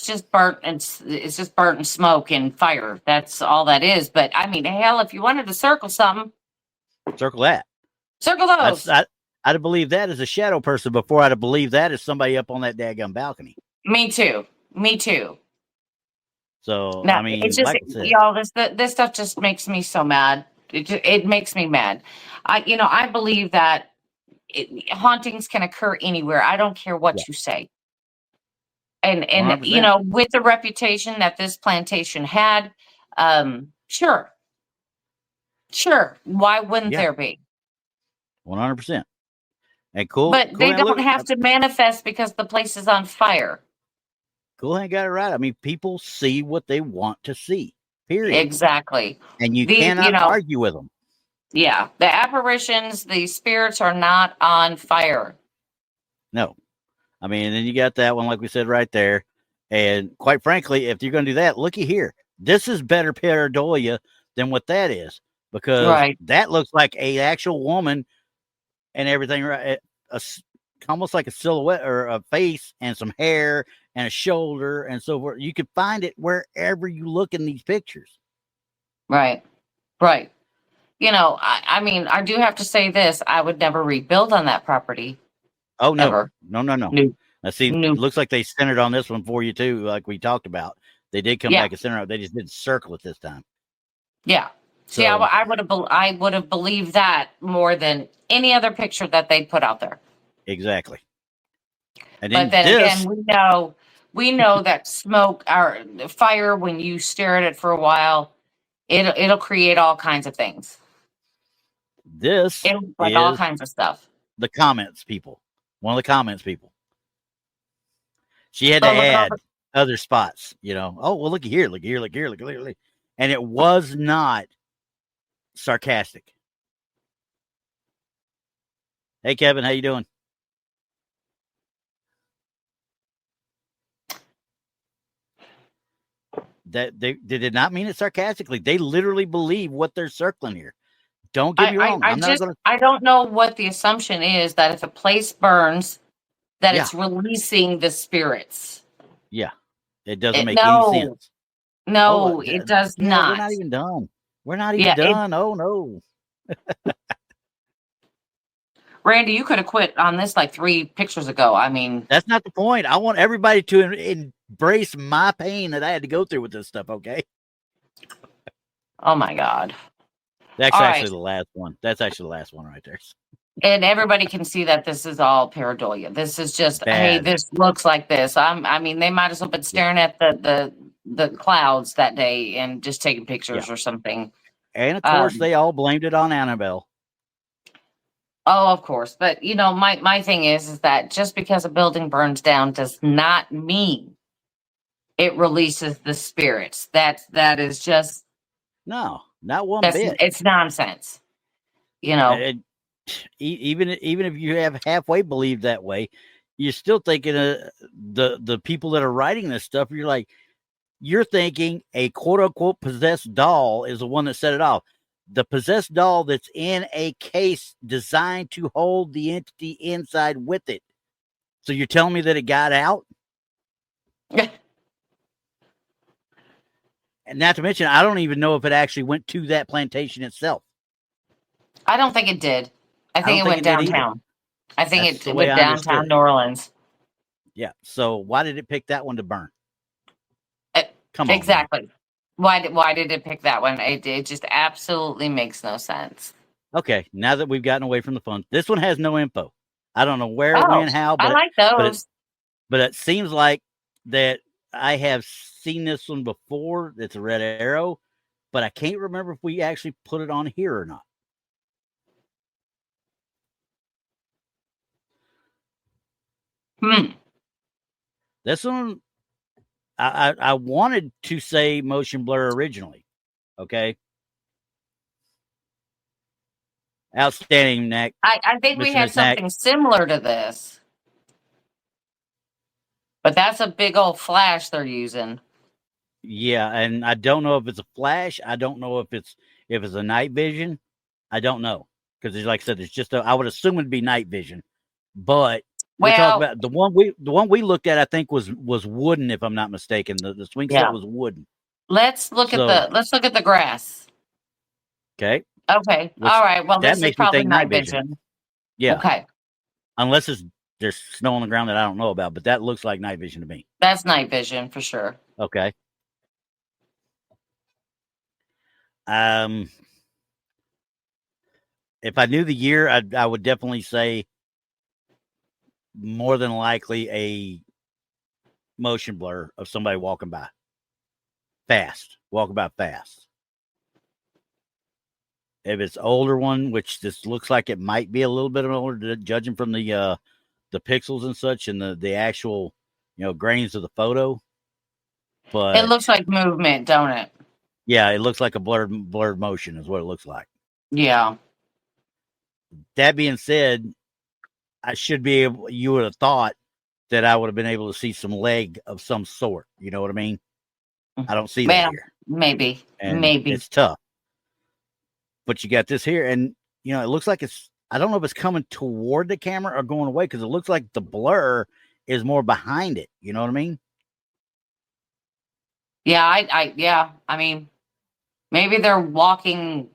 just burnt, and it's just burnt and smoke and fire. That's all that is. But I mean, hell, if you wanted to circle something, Circle that. circle those. I'd have believed that as a shadow person before I'd have believed that as somebody up on that daggum balcony. Me too. Me too. So Now, I mean, it's just like I said, y'all. This stuff just makes me so mad. It makes me mad. I believe that hauntings can occur anywhere. I don't care what Yeah. you say. And 100%. with the reputation that this plantation had, sure. Why wouldn't Yeah. there be? 100%. And cool. But they don't look, have to manifest because the place is on fire. Cool Hand got it right. I mean, people see what they want to see. Period. Exactly. And you cannot argue with them. Yeah, the apparitions, the spirits are not on fire. No. I mean, and then you got that one, like we said, right there. And quite frankly, if you're going to do that, looky here. This is better pareidolia than what that is, because that looks like a actual woman and everything, right? Almost like a silhouette or a face and some hair and a shoulder and so forth. You could find it wherever you look in these pictures. Right. I mean, I do have to say this. I would never rebuild on that property. Oh, no. Ever. No. Nope. Now, see, it looks like they centered on this one for you, too, like we talked about. They did come back and center. They just didn't circle it this time. Yeah. See, I would have believed that more than any other picture that they put out there. Exactly. And but then again, we know that smoke or fire, when you stare at it for a while, it'll create all kinds of things. This is all kinds of stuff. The comments people. One of the comments people. She had to add other spots, Oh, well, look here. And it was not sarcastic. Hey, Kevin, how you doing? That they did not mean it sarcastically. They literally believe what they're circling here. Don't get me wrong. I don't know what the assumption is that if a place burns, that it's releasing the spirits. Yeah. It doesn't make any sense. No, it does not. We're not even done. We're not even done. Oh, no. Randy, you could have quit on this like 3 pictures ago. I mean, that's not the point. I want everybody to embrace my pain that I had to go through with this stuff. Okay. Oh my God. That's actually the last one. That's actually the last one right there. And everybody can see that this is all pareidolia. This is just, hey, this looks like this. I mean, they might as well have been staring at the clouds that day and just taking pictures or something. And of course, they all blamed it on Annabelle. Oh, of course. But my thing is that just because a building burns down does not mean it releases the spirits. That is just no, not one bit. It's nonsense. And even if you have halfway believed that way, you're still thinking the people that are writing this stuff. You're thinking a quote unquote possessed doll is the one that set it off. The possessed doll that's in a case designed to hold the entity inside with it. So you're telling me that it got out? And not to mention, I don't even know if it actually went to that plantation itself. I don't think it did. I think it went downtown. I think it went downtown New Orleans. Yeah. So why did it pick that one to burn? Come on. Exactly. Man. Why did it pick that one? It just absolutely makes no sense. Okay, now that we've gotten away from the phone, this one has no info. I don't know where, Oh, when, how, I like those. but it seems like that I have seen this one before. It's a red arrow, but I can't remember if we actually put it on here or not. This one, I wanted to say motion blur originally. Okay. Outstanding, Knack. I think we Mr. had Miss Knack. something similar to this. But that's a big old flash they're using. Yeah, and I don't know if it's a flash. I don't know if it's a night vision. I don't know. Because like I said, it's just I would assume it'd be night vision. But we're talking about the one we looked at, I think was wooden, if I'm not mistaken. The swing set was wooden. Let's look at the grass. Okay. Okay. All right. Well, this is probably night vision. Yeah. Okay. Unless there's snow on the ground that I don't know about, but that looks like night vision to me. That's night vision for sure. Okay. If I knew the year, I would definitely say more than likely a motion blur of somebody walking by fast. If it's older one, which this looks like it might be a little bit older, judging from the pixels and such and the actual grains of the photo. But it looks like movement, don't it? Yeah, it looks like a blurred motion is what it looks like. Yeah. That being said, I should be able. You would have thought that I would have been able to see some leg of some sort. You know what I mean? I don't see that here. Maybe. It's tough. But you got this here, and it looks like it's. I don't know if it's coming toward the camera or going away because it looks like the blur is more behind it. You know what I mean? Yeah, I mean, maybe they're walking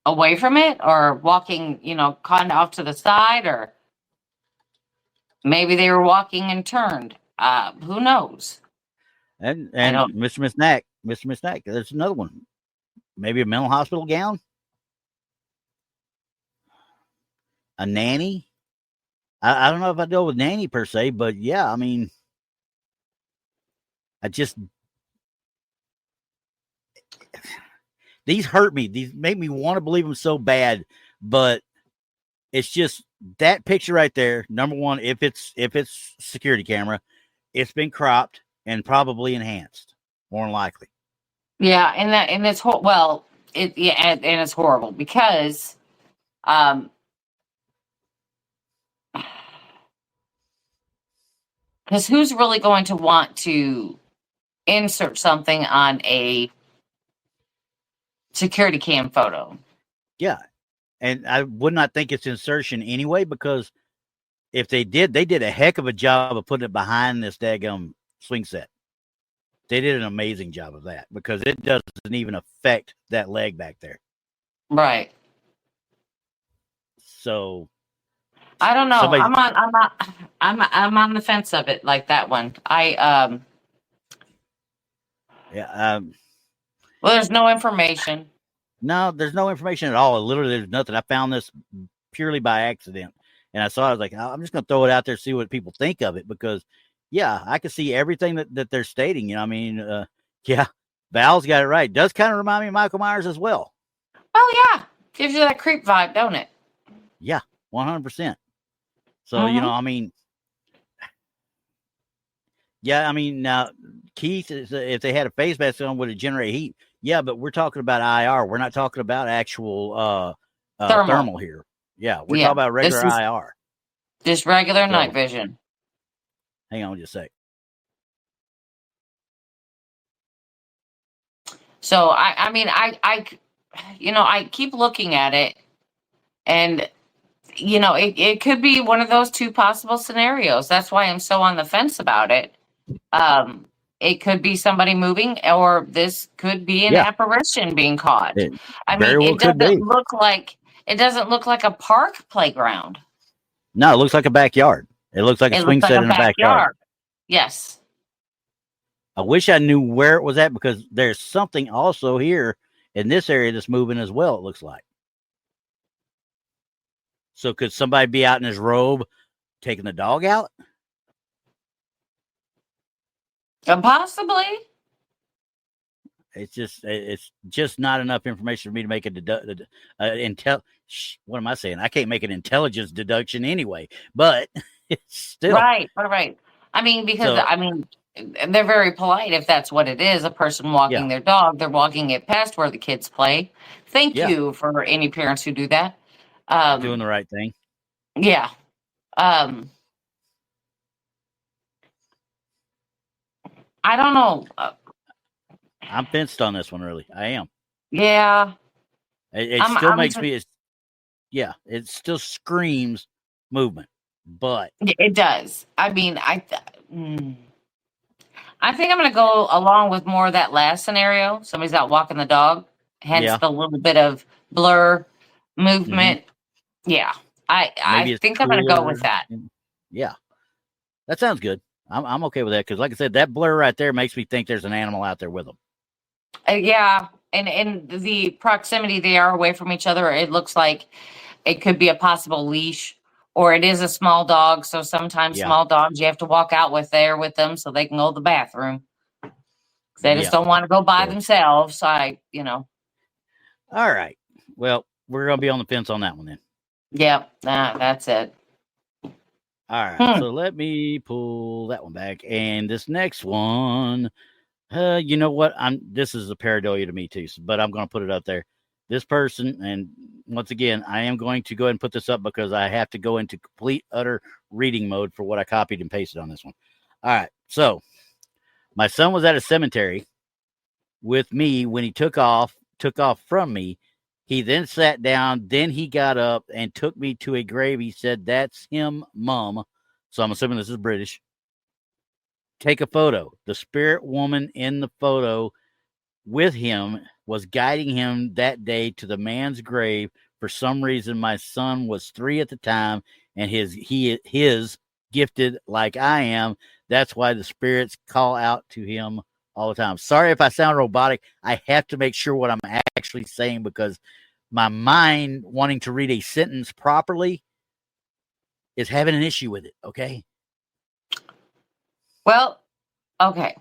away from it or walking, kind of off to the side, or maybe they were walking and turned. Who knows? And Mr. Miss Knack, there's another one. Maybe a mental hospital gown? A nanny? I don't know if I deal with nanny per se, but yeah, I mean, these hurt me. These make me want to believe them so bad, but it's just that picture right there. Number one, if it's security camera, it's been cropped and probably enhanced, more than likely. Yeah, and it's it's horrible because, because who's really going to want to insert something on a security cam photo? Yeah. And I would not think it's insertion anyway, because if they did a heck of a job of putting it behind this daggum swing set. They did an amazing job of that because it doesn't even affect that leg back there. Right. So I don't know. I'm on the fence of it, like that one. Well, there's no information. No, there's no information at all. Literally, there's nothing. I found this purely by accident, and I saw it. I was like, I'm just going to throw it out there, see what people think of it, because yeah, I can see everything that they're stating. I mean, yeah, Val's got it right. Does kind of remind me of Michael Myers as well. Oh yeah, gives you that creep vibe, don't it? Yeah, 100%. So I mean, yeah, I mean, now Keith, if they had a face mask on, would it generate heat? Yeah, but we're talking about IR. We're not talking about actual thermal here. Yeah, we're talking about regular IR. Just regular night vision. Hang on just a sec. So I mean, I keep looking at it, and it could be one of those two possible scenarios. That's why I'm so on the fence about it. It could be somebody moving, or this could be an apparition being caught. It doesn't look like a park playground. No, it looks like a backyard. It looks like a swing set in a backyard. Yes. I wish I knew where it was at because there's something also here in this area that's moving as well, it looks like. So could somebody be out in his robe taking the dog out? Possibly. It's just not enough information for me to make what am I saying? I can't make an intelligence deduction anyway, but it's still right. I mean, because they're very polite if that's what it is. A person walking their dog, they're walking it past where the kids play. Thank you for any parents who do that. Doing the right thing. Yeah. I don't know. I'm fenced on this one, really. I am. Yeah. It still makes me. It still screams movement, but it does. I mean, I think I'm going to go along with more of that last scenario. Somebody's out walking the dog, hence the little bit of blur movement. Mm-hmm. Yeah, I think I'm going to go with that. Yeah, that sounds good. I'm okay with that because, like I said, that blur right there makes me think there's an animal out there with them. Yeah, and the proximity they are away from each other, it looks like it could be a possible leash, or it is a small dog. So sometimes small dogs you have to walk out with them so they can go to the bathroom. They just don't want to go by themselves. All right. Well, we're gonna be on the fence on that one then. Yep, that's it. All right. So let me pull that one back, and this next one. You know what? This is a pareidolia to me too, but I'm going to put it up there. This person, and once again, I am going to go ahead and put this up because I have to go into complete, utter reading mode for what I copied and pasted on this one. All right. So my son was at a cemetery with me when he took off from me. He then sat down, then he got up and took me to a grave. He said, "That's him, Mom." So I'm assuming this is British. Take a photo. The spirit woman in the photo with him was guiding him that day to the man's grave. For some reason, my son was 3 at the time, and his gifted like I am. That's why the spirits call out to him all the time. Sorry if I sound robotic. I have to make sure what I'm actually saying because my mind wanting to read a sentence properly is having an issue with it. Okay. Well, okay.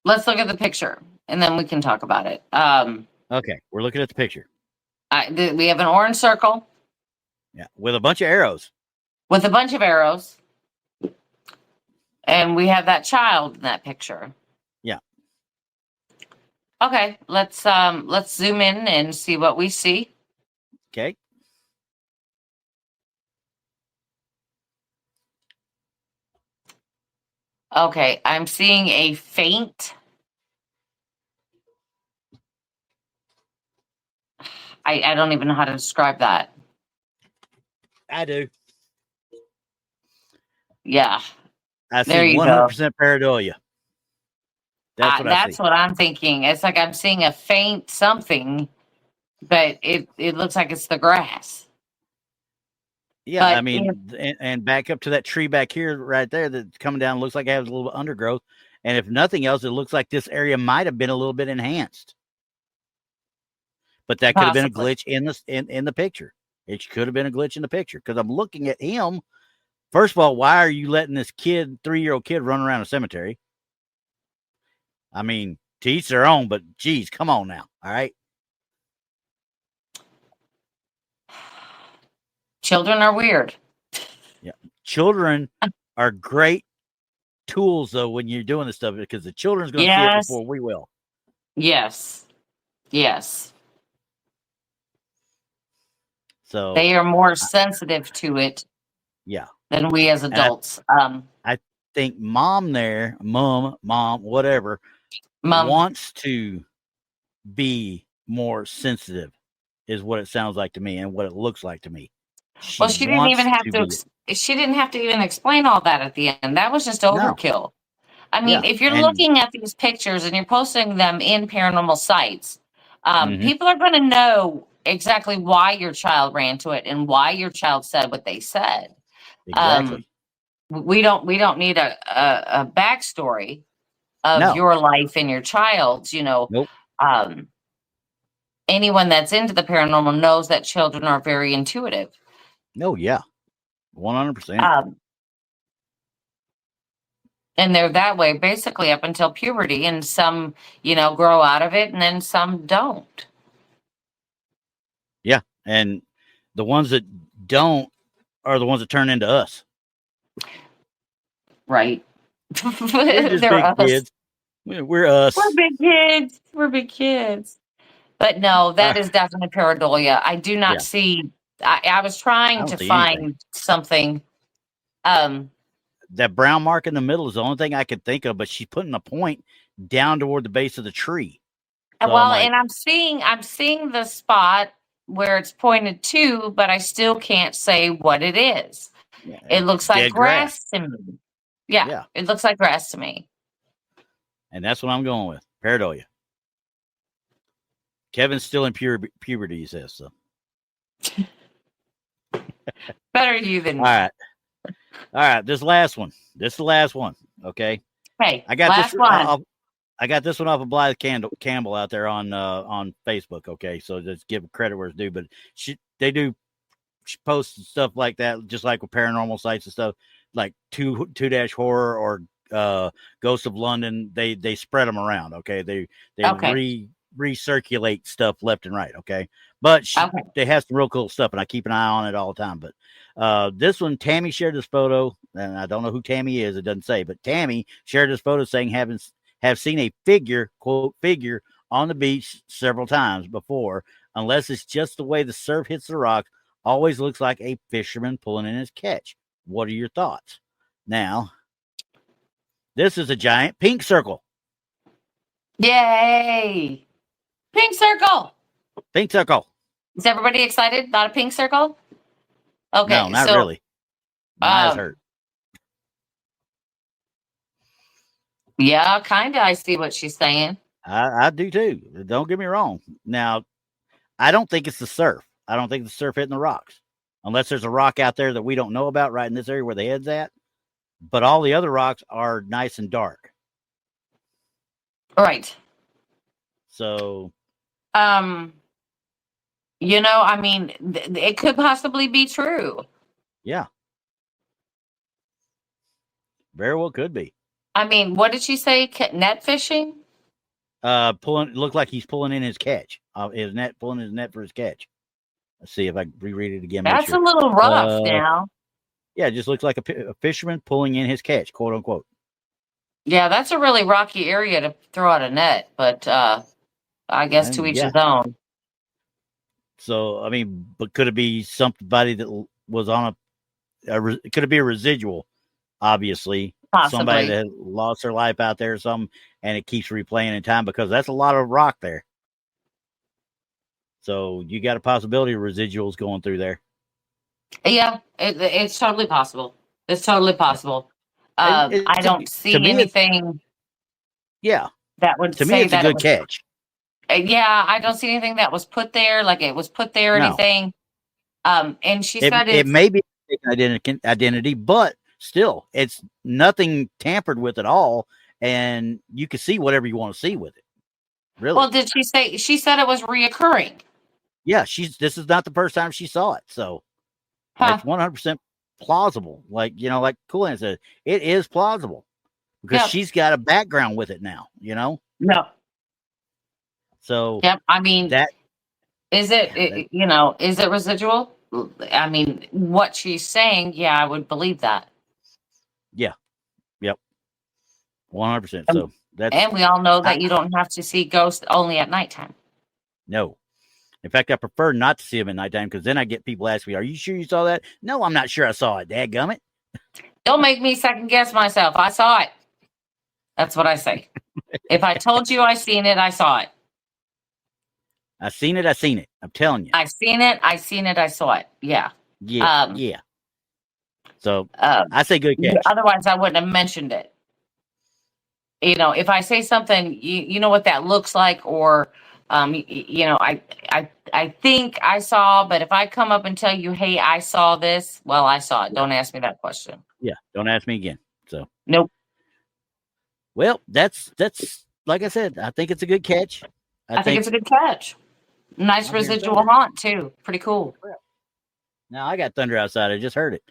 Let's look at the picture and then we can talk about it. Okay, we're looking at the picture. We have an orange circle. Yeah, with a bunch of arrows. And we have that child in that picture. Yeah. Okay, let's zoom in and see what we see. Okay. Okay, I'm seeing a faint. I don't even know how to describe that. I do. Yeah. I see 100% pareidolia. That's what I'm thinking. It's like I'm seeing a faint something, but it looks like it's the grass. Yeah, but I mean, and back up to that tree back here right there that's coming down, looks like it has a little undergrowth. And if nothing else, it looks like this area might have been a little bit enhanced. But that could have been a glitch in the picture. It could have been a glitch in the picture because I'm looking at him. First of all, why are you letting this 3-year-old kid run around a cemetery? I mean, to each their own, but geez, come on now. All right. Children are weird. Yeah. Children are great tools, though, when you're doing this stuff because the children's going to see it before we will. Yes. Yes. So they are more sensitive to it. Yeah. Than we as adults. I think mom, whatever, wants to be more sensitive is what it sounds like to me and what it looks like to me. She didn't even have she didn't have to even explain all that at the end. That was just overkill. No. I mean, if you're looking at these pictures and you're posting them in paranormal sites, people are going to know exactly why your child ran to it and why your child said what they said. Exactly. We don't need a backstory. of No. your life and your child's, Nope. Anyone that's into the paranormal knows that children are very intuitive. No, yeah. 100%. And they're that way basically up until puberty, and some, grow out of it and then some don't. Yeah. And the ones that don't are the ones that turn into us. Right. We're just big kids. We're us. We're big kids. We're big kids. But no, that is definitely pareidolia. I do not see. I was trying to find something. That brown mark in the middle is the only thing I could think of, but she's putting a point down toward the base of the tree. So well, and I'm seeing the spot where it's pointed to, but I still can't say what it is. Yeah, it looks like grass to me. Yeah, it looks like grass to me. And that's what I'm going with. Pareidolia. Kevin's still in puberty, he says so. Better you than me. All right. This last one. This is the last one. Okay. Hey, I got last this one. I got this one off of Blythe Campbell out there on Facebook. Okay, so just give credit where it's due. But she posts stuff like that, just like with paranormal sites and stuff, like two dash horror or Ghosts of London. They spread them around. Okay, they recirculate stuff left and right. Okay, but they have some real cool stuff, and I keep an eye on it all the time. But this one, Tammy shared this photo, and I don't know who Tammy is. It doesn't say, but Tammy shared this photo saying have seen a figure, quote, figure on the beach several times before, unless it's just the way the surf hits the rocks. Always looks like a fisherman pulling in his catch. What are your thoughts? Now, this is a giant pink circle. Yay! Pink circle. Pink circle. Is everybody excited? Not a pink circle? Okay. No, not really. My eyes hurt. Yeah, kind of. I see what she's saying. I do too. Don't get me wrong. Now, I don't think it's the surf. I don't think the surf hitting the rocks. Unless there's a rock out there that we don't know about right in this area where the head's at. But all the other rocks are nice and dark. Right. So. I mean, it could possibly be true. Yeah. Very well could be. I mean, what did she say? Net fishing? Looked like he's pulling in his catch. Pulling his net for his catch. Let's see if I reread it again. That's a little rough now. Yeah, it just looks like a fisherman pulling in his catch, quote unquote. Yeah, that's a really rocky area to throw out a net, but I guess to each his own. So, I mean, but could it be somebody that was on could it be a residual? Obviously, possibly somebody that lost their life out there or something, and it keeps replaying in time because that's a lot of rock there. So you got a possibility of residuals going through there. Yeah, it's totally possible. It's totally possible. I don't see anything. That would to say me it's that a good catch. Yeah, I don't see anything that was put there, like it was put there or anything. And she said it may be identity, but still, it's nothing tampered with at all, and you can see whatever you want to see with it. Really? Well, did she say? She said it was reoccurring. Yeah, this is not the first time she saw it, so it's 100% plausible. Like Cool Hand said, it is plausible because she's got a background with it now. No. So I mean, is it is it residual? I mean, what she's saying, I would believe that. Yeah. Yep. 100%. So and we all know that you don't have to see ghosts only at nighttime. No. In fact, I prefer not to see them at nighttime because then I get people asking me, "Are you sure you saw that?" No, I'm not sure I saw it. Dadgummit. Don't make me second guess myself. I saw it. That's what I say. If I told you I seen it, I saw it. I seen it. I seen it. I'm telling you. I seen it. I seen it. I saw it. Yeah. Yeah. Yeah. So I say good catch. Otherwise, I wouldn't have mentioned it. If I say something, you know what that looks like, or I think I saw, but if I come up and tell you, hey, I saw this, well, I saw it. Don't ask me that question. Yeah. Don't ask me again. So nope. Well, that's like I said. I think it's a good catch. I think it's a good catch. Nice residual haunt too. Pretty cool. Now I got thunder outside. I just heard it.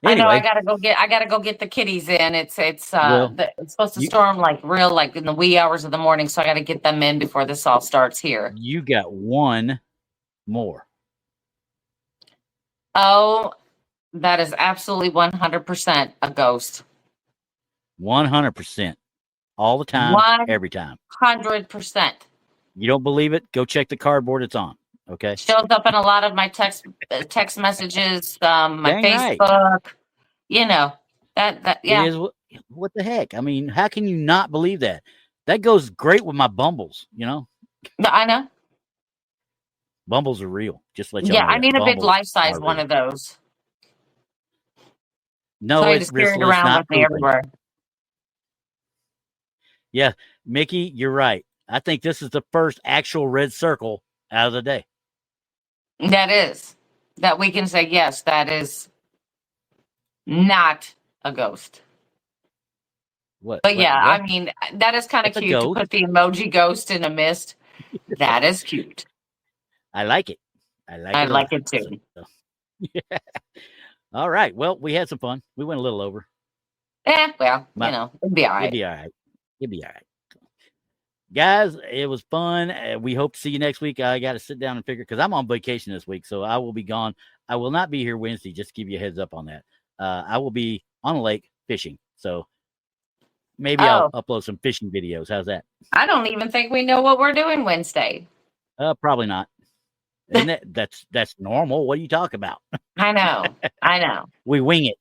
Anyway. I know. Anyway, I gotta go get the kitties in. It's well, it's supposed to storm like in the wee hours of the morning. So I got to get them in before this all starts here. You got one more. Oh, that is absolutely 100% a ghost. 100%. All the time, every time. 100%. You don't believe it? Go check the cardboard it's on. Okay. Shows up in a lot of my text messages, my Facebook. Right. You know, that yeah. It is, what the heck? I mean, how can you not believe that? That goes great with my Bumbles, you know? I know. Bumbles are real. Just let you know. Yeah, I need a big life-size one of those. No, so I just carry it around with me everywhere. Yeah, Mickey, you're right. I think this is the first actual red circle out of the day. That is. That we can say, yes, that is not a ghost. What? But yeah, what? I mean, that is kind of cute to put the emoji ghost in a mist. That is cute. I like it. I like it too. So, yeah. All right. Well, we had some fun. We went a little over. Well, you know, it'll be all right. It'll be all right. Guys, it was fun. We hope to see you next week. I got to sit down and figure, because I'm on vacation this week, so I will be gone. I will not be here Wednesday, just to give you a heads up on that. I will be on a lake fishing, so maybe I'll upload some fishing videos. How's that? I don't even think we know what we're doing Wednesday. Probably not. And that's normal. What are you talking about? I know. We wing it.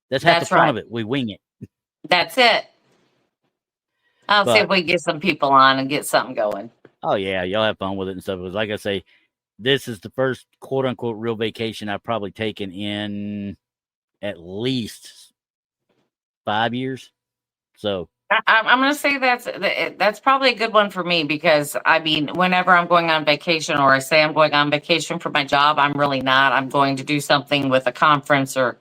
That's half the fun of it. We wing it. That's it. I'll see if we can get some people on and get something going. Oh yeah, y'all have fun with it and stuff. Because like I say, this is the first quote unquote real vacation I've probably taken in at least 5 years. So I'm going to say that's probably a good one for me, because I mean, whenever I'm going on vacation, or I say I'm going on vacation for my job, I'm really not. I'm going to do something with a conference or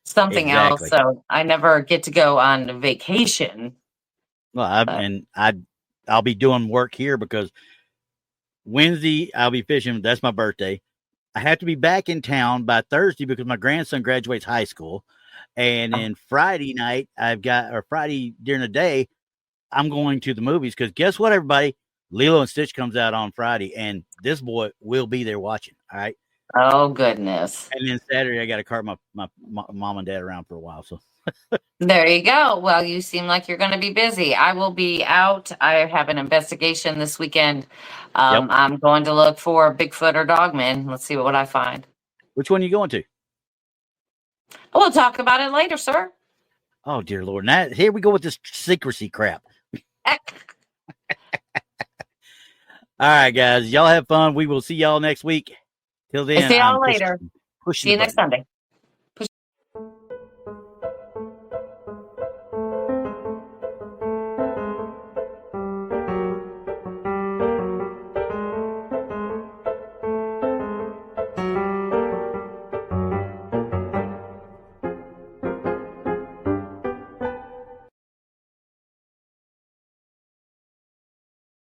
something else. So I never get to go on vacation. Well, I'll be doing work here, because Wednesday I'll be fishing. That's my birthday. I have to be back in town by Thursday because my grandson graduates high school. And then Friday night, Friday during the day, I'm going to the movies, because guess what, everybody? Lilo and Stitch comes out on Friday, and this boy will be there watching. All right. Oh, goodness. And then Saturday, I got to cart my mom and dad around for a while. So there you go. Well, you seem like you're going to be busy. I will be out. I have an investigation this weekend. I'm going to look for Bigfoot or Dogman. Let's see what I find. Which one are you going to? We'll talk about it later, sir. Oh, dear Lord. Now, here we go with this secrecy crap. All right, guys. Y'all have fun. We will see y'all next week. Till then, see y'all later. See you next Sunday.